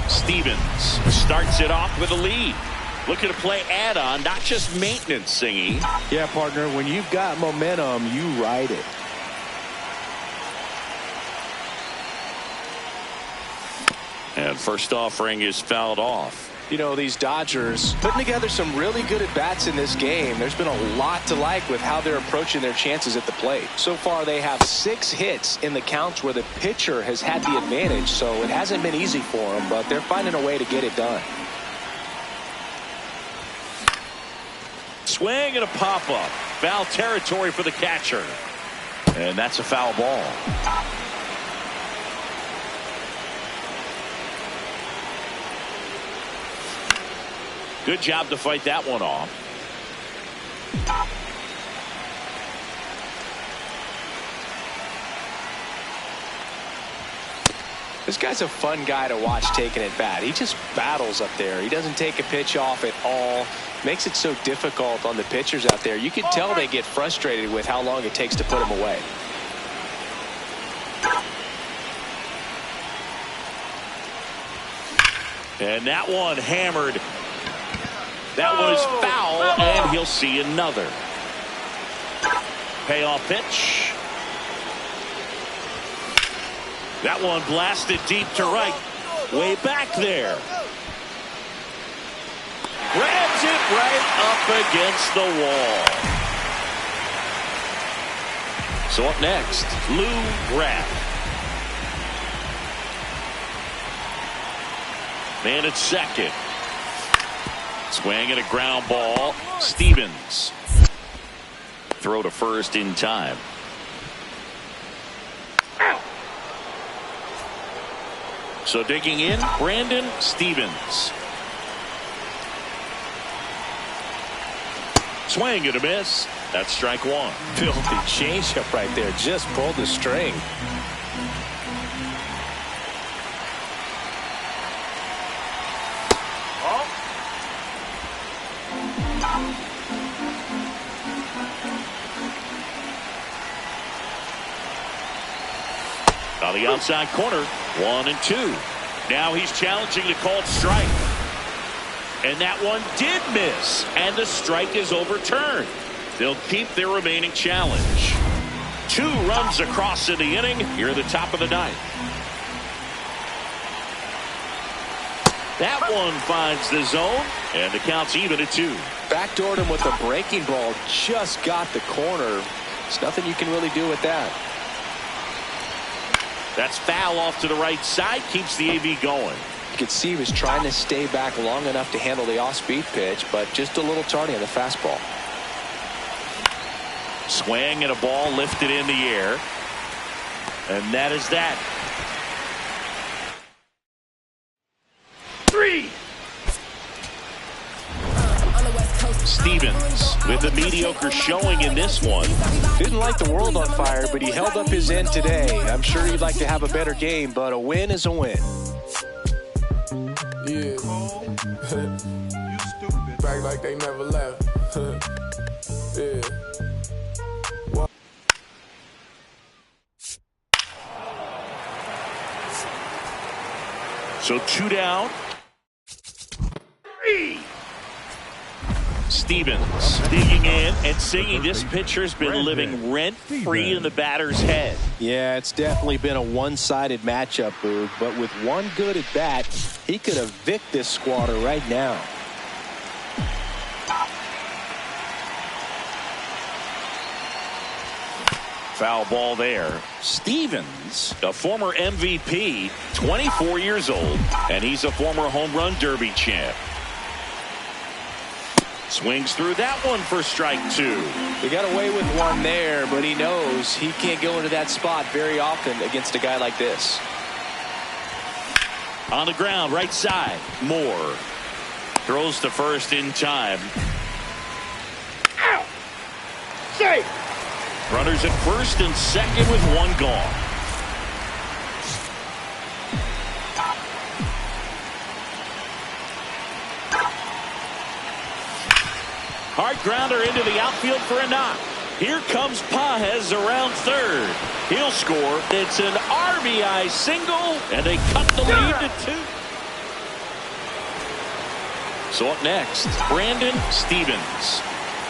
Stevens starts it off with a lead. Looking to play add-on, not just maintenance, Singy. Yeah, partner, when you've got momentum, you ride it. And first offering is fouled off. You know, these Dodgers putting together some really good at-bats in this game. There's been a lot to like with how they're approaching their chances at the plate. So far, they have 6 hits in the counts where the pitcher has had the advantage, so it hasn't been easy for them, but they're finding a way to get it done. Swing and a pop-up. Foul territory for the catcher. And that's a foul ball. Good job to fight that one off. This guy's a fun guy to watch taking at bat. He just battles up there. He doesn't take a pitch off at all. Makes it so difficult on the pitchers out there. You can tell they get frustrated with how long it takes to put him away. And that one hammered. That one is foul, and he'll see another. Payoff pitch. That one blasted deep to right. Way back there. Grabs it right up against the wall. So up next, Lou Graff. Man at second. Swing and a ground ball. Stevens. Throw to first in time. So digging in, Brandon Stevens. Swing and a miss. That's strike one. Filthy changeup right there. Just pulled the string. On the outside corner, 1 and 2. Now he's challenging the called strike. And that one did miss. And the strike is overturned. They'll keep their remaining challenge. 2 runs across in the inning. Here at the top of the 9th. That one finds the zone. And the count's even at 2. Backdoored him with a breaking ball. Just got the corner. There's nothing you can really do with that. That's foul off to the right side. Keeps the AV going. You could see he was trying to stay back long enough to handle the off-speed pitch, but just a little tardy on the fastball. Swing and a ball lifted in the air. And that is that. 3. Stevens with a mediocre showing in this one. Didn't light the world on fire, but he held up his end today. I'm sure he'd like to have a better game, but a win is a win. Yeah. You stupid. Back like they never left. Yeah. What? So 2 down. 3. Stevens digging in and singing. This pitcher's been living rent-free in the batter's head. Yeah, it's definitely been a one-sided matchup, Boog, but with one good at bat, he could evict this squatter right now. Foul ball there. Stevens, a former MVP, 24 years old, and he's a former home run derby champ. Swings through that one for strike 2. He got away with one there, but he knows he can't go into that spot very often against a guy like this. On the ground, right side. Moore throws to first in time. Ow! Safe! Runners at first and second with one gone. Hard grounder into the outfield for a knock. Here comes Pages around third. He'll score. It's an RBI single, and they cut the lead to 2. So up next, Brandon Stevens.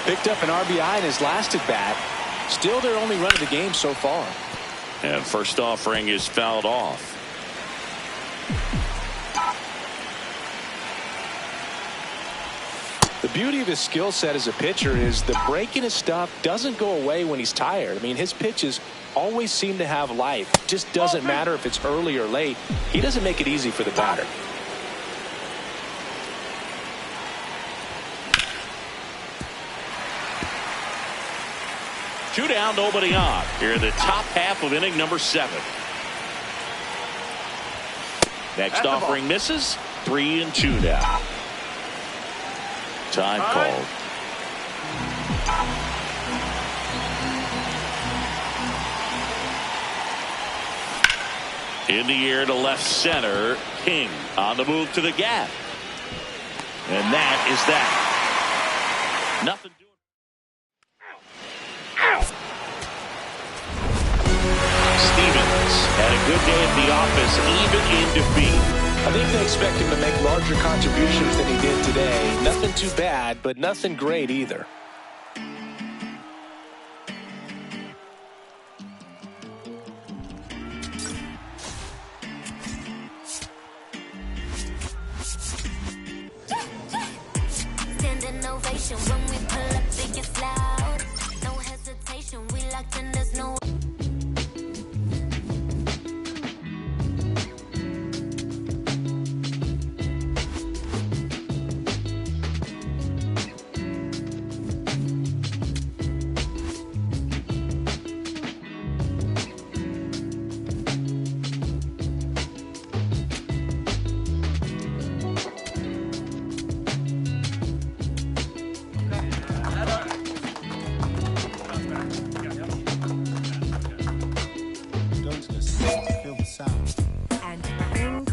Picked up an RBI in his last at bat. Still their only run of the game so far. And first offering is fouled off. The beauty of his skill set as a pitcher is the break in his stuff doesn't go away when he's tired. I mean, his pitches always seem to have life. It just doesn't matter if it's early or late. He doesn't make it easy for the batter. Two down, nobody on. Here in the top half of inning number 7. Next offering misses. 3-2 now. Time called. In the air to left center. King on the move to the gap. And that is that. Nothing doing. Stevens had a good day at the office, even in defeat. I think they expect him to make larger contributions than he did today. Nothing too bad, but nothing great either. Standing ovation when we pull up, it gets loud. No hesitation, we locked in, there's no.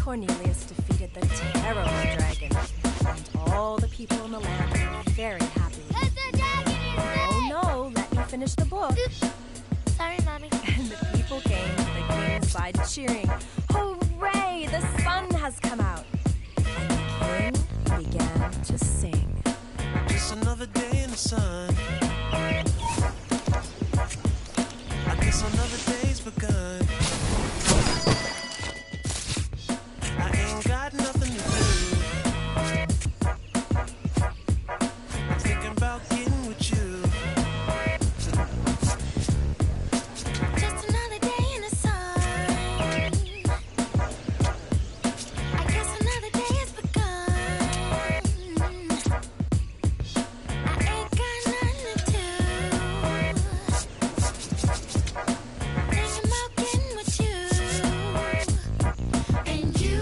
Cornelius defeated the terrible dragon, and all the people in the land were very happy. Oh no, let me finish the book. Sorry, Mommy. And the people came to the king's side cheering, "Hooray, the sun has come out." And the king began to sing. Just another day in the sun. I guess another day's begun. Got nothing to do. I'm thinking about getting with you. Just another day in the sun. I guess another day has begun. I ain't got nothing to do. Thinking about getting with you. And you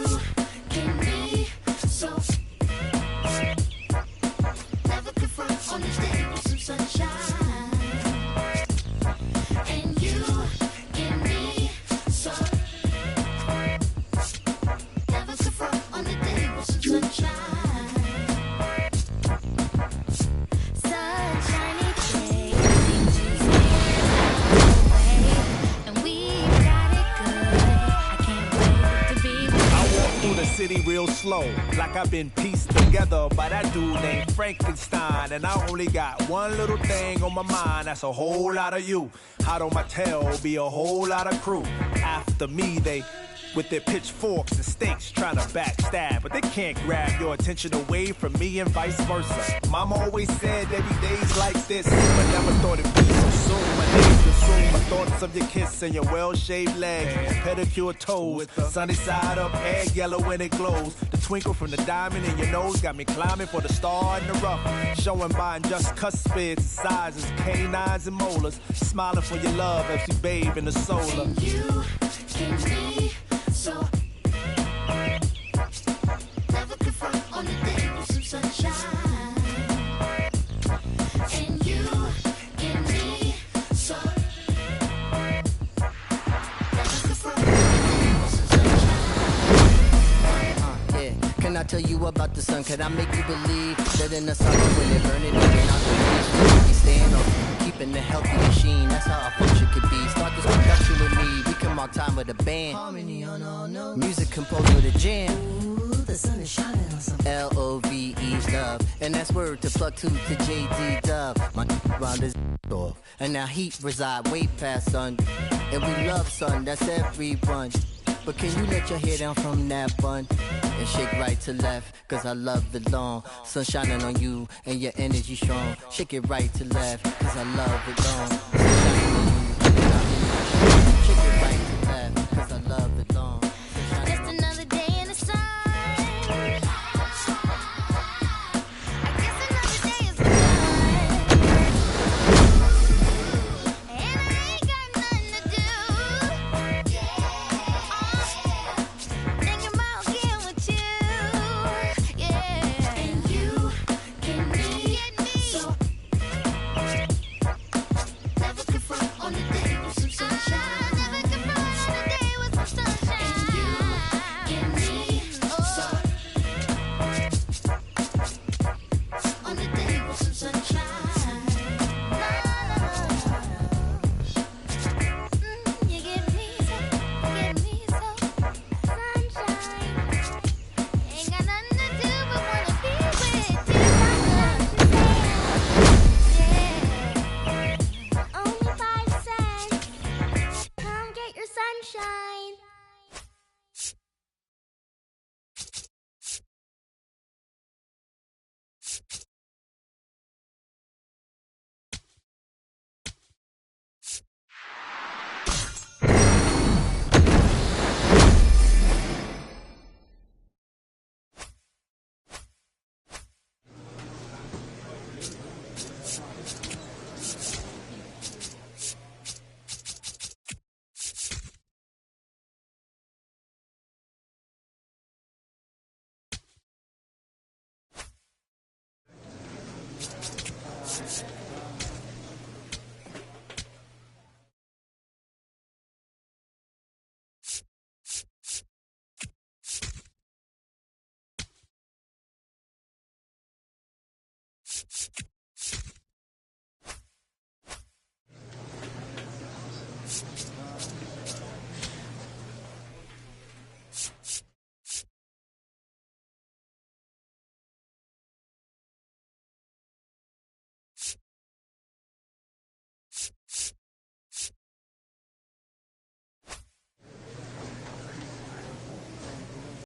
never confront on this day with some sunshine. And you give me some. Never confront on the day with some sunshine. Sunshiny day, and we got it good. I can't wait to be with you. I walk through the city real slow, like I've been pieced together by that dude named Frankenstein. And I only got one little thing on my mind, that's a whole lot of you. Hot on my tail, be a whole lot of crew. After me, they, with their pitchforks and stakes, trying to backstab. But they can't grab your attention away from me and vice versa. Mama always said there'd be days like this, but never thought it'd be so consume my days, consume my thoughts of your kiss and your well-shaved legs, pedicure toes, sunny side up, egg yellow when it glows. The twinkle from the diamond in your nose got me climbing for the star in the rough, showing by just cuspids, sizes, canines and molars, smiling for your love as you bathe in the solar. And you can be so. Never confront on the day with some sunshine. And you can be so. Never confront on the day with some sunshine. Yeah, can I tell you about the sun? Can I make you believe that in the summer when they're burning it, you're not the beach? We stand on keeping the healthy machine. That's how our function could be. Start this production with me. We can mark time with a band. Harmony on all notes. Music composed with a jam. Ooh, the sun is shining on something. LOVE love, and that's word to plug to JD Dub. My round is off, and now heat reside way past sun, and we love sun. That's everyone. But can you let your hair down from that bun and shake right to left? Cause I love the long sun shining on you and your energy strong. Shake it right to left, cause I love it long. Sun shining on you and our energy. Shake it right to left, cause I love it long. Just another day in the sun. I guess another day is done. And I ain't got nothing to do. Thinking about getting with you. Yeah. And you can be so. Never confront on the day with some sunshine. Never confront on the day with some sunshine. And you can be so. On the day with some sunshine. You give me so sunshine. Ain't got nothing to do but wanna be with you. Yeah. Only 5 cents. Come get your sunshine.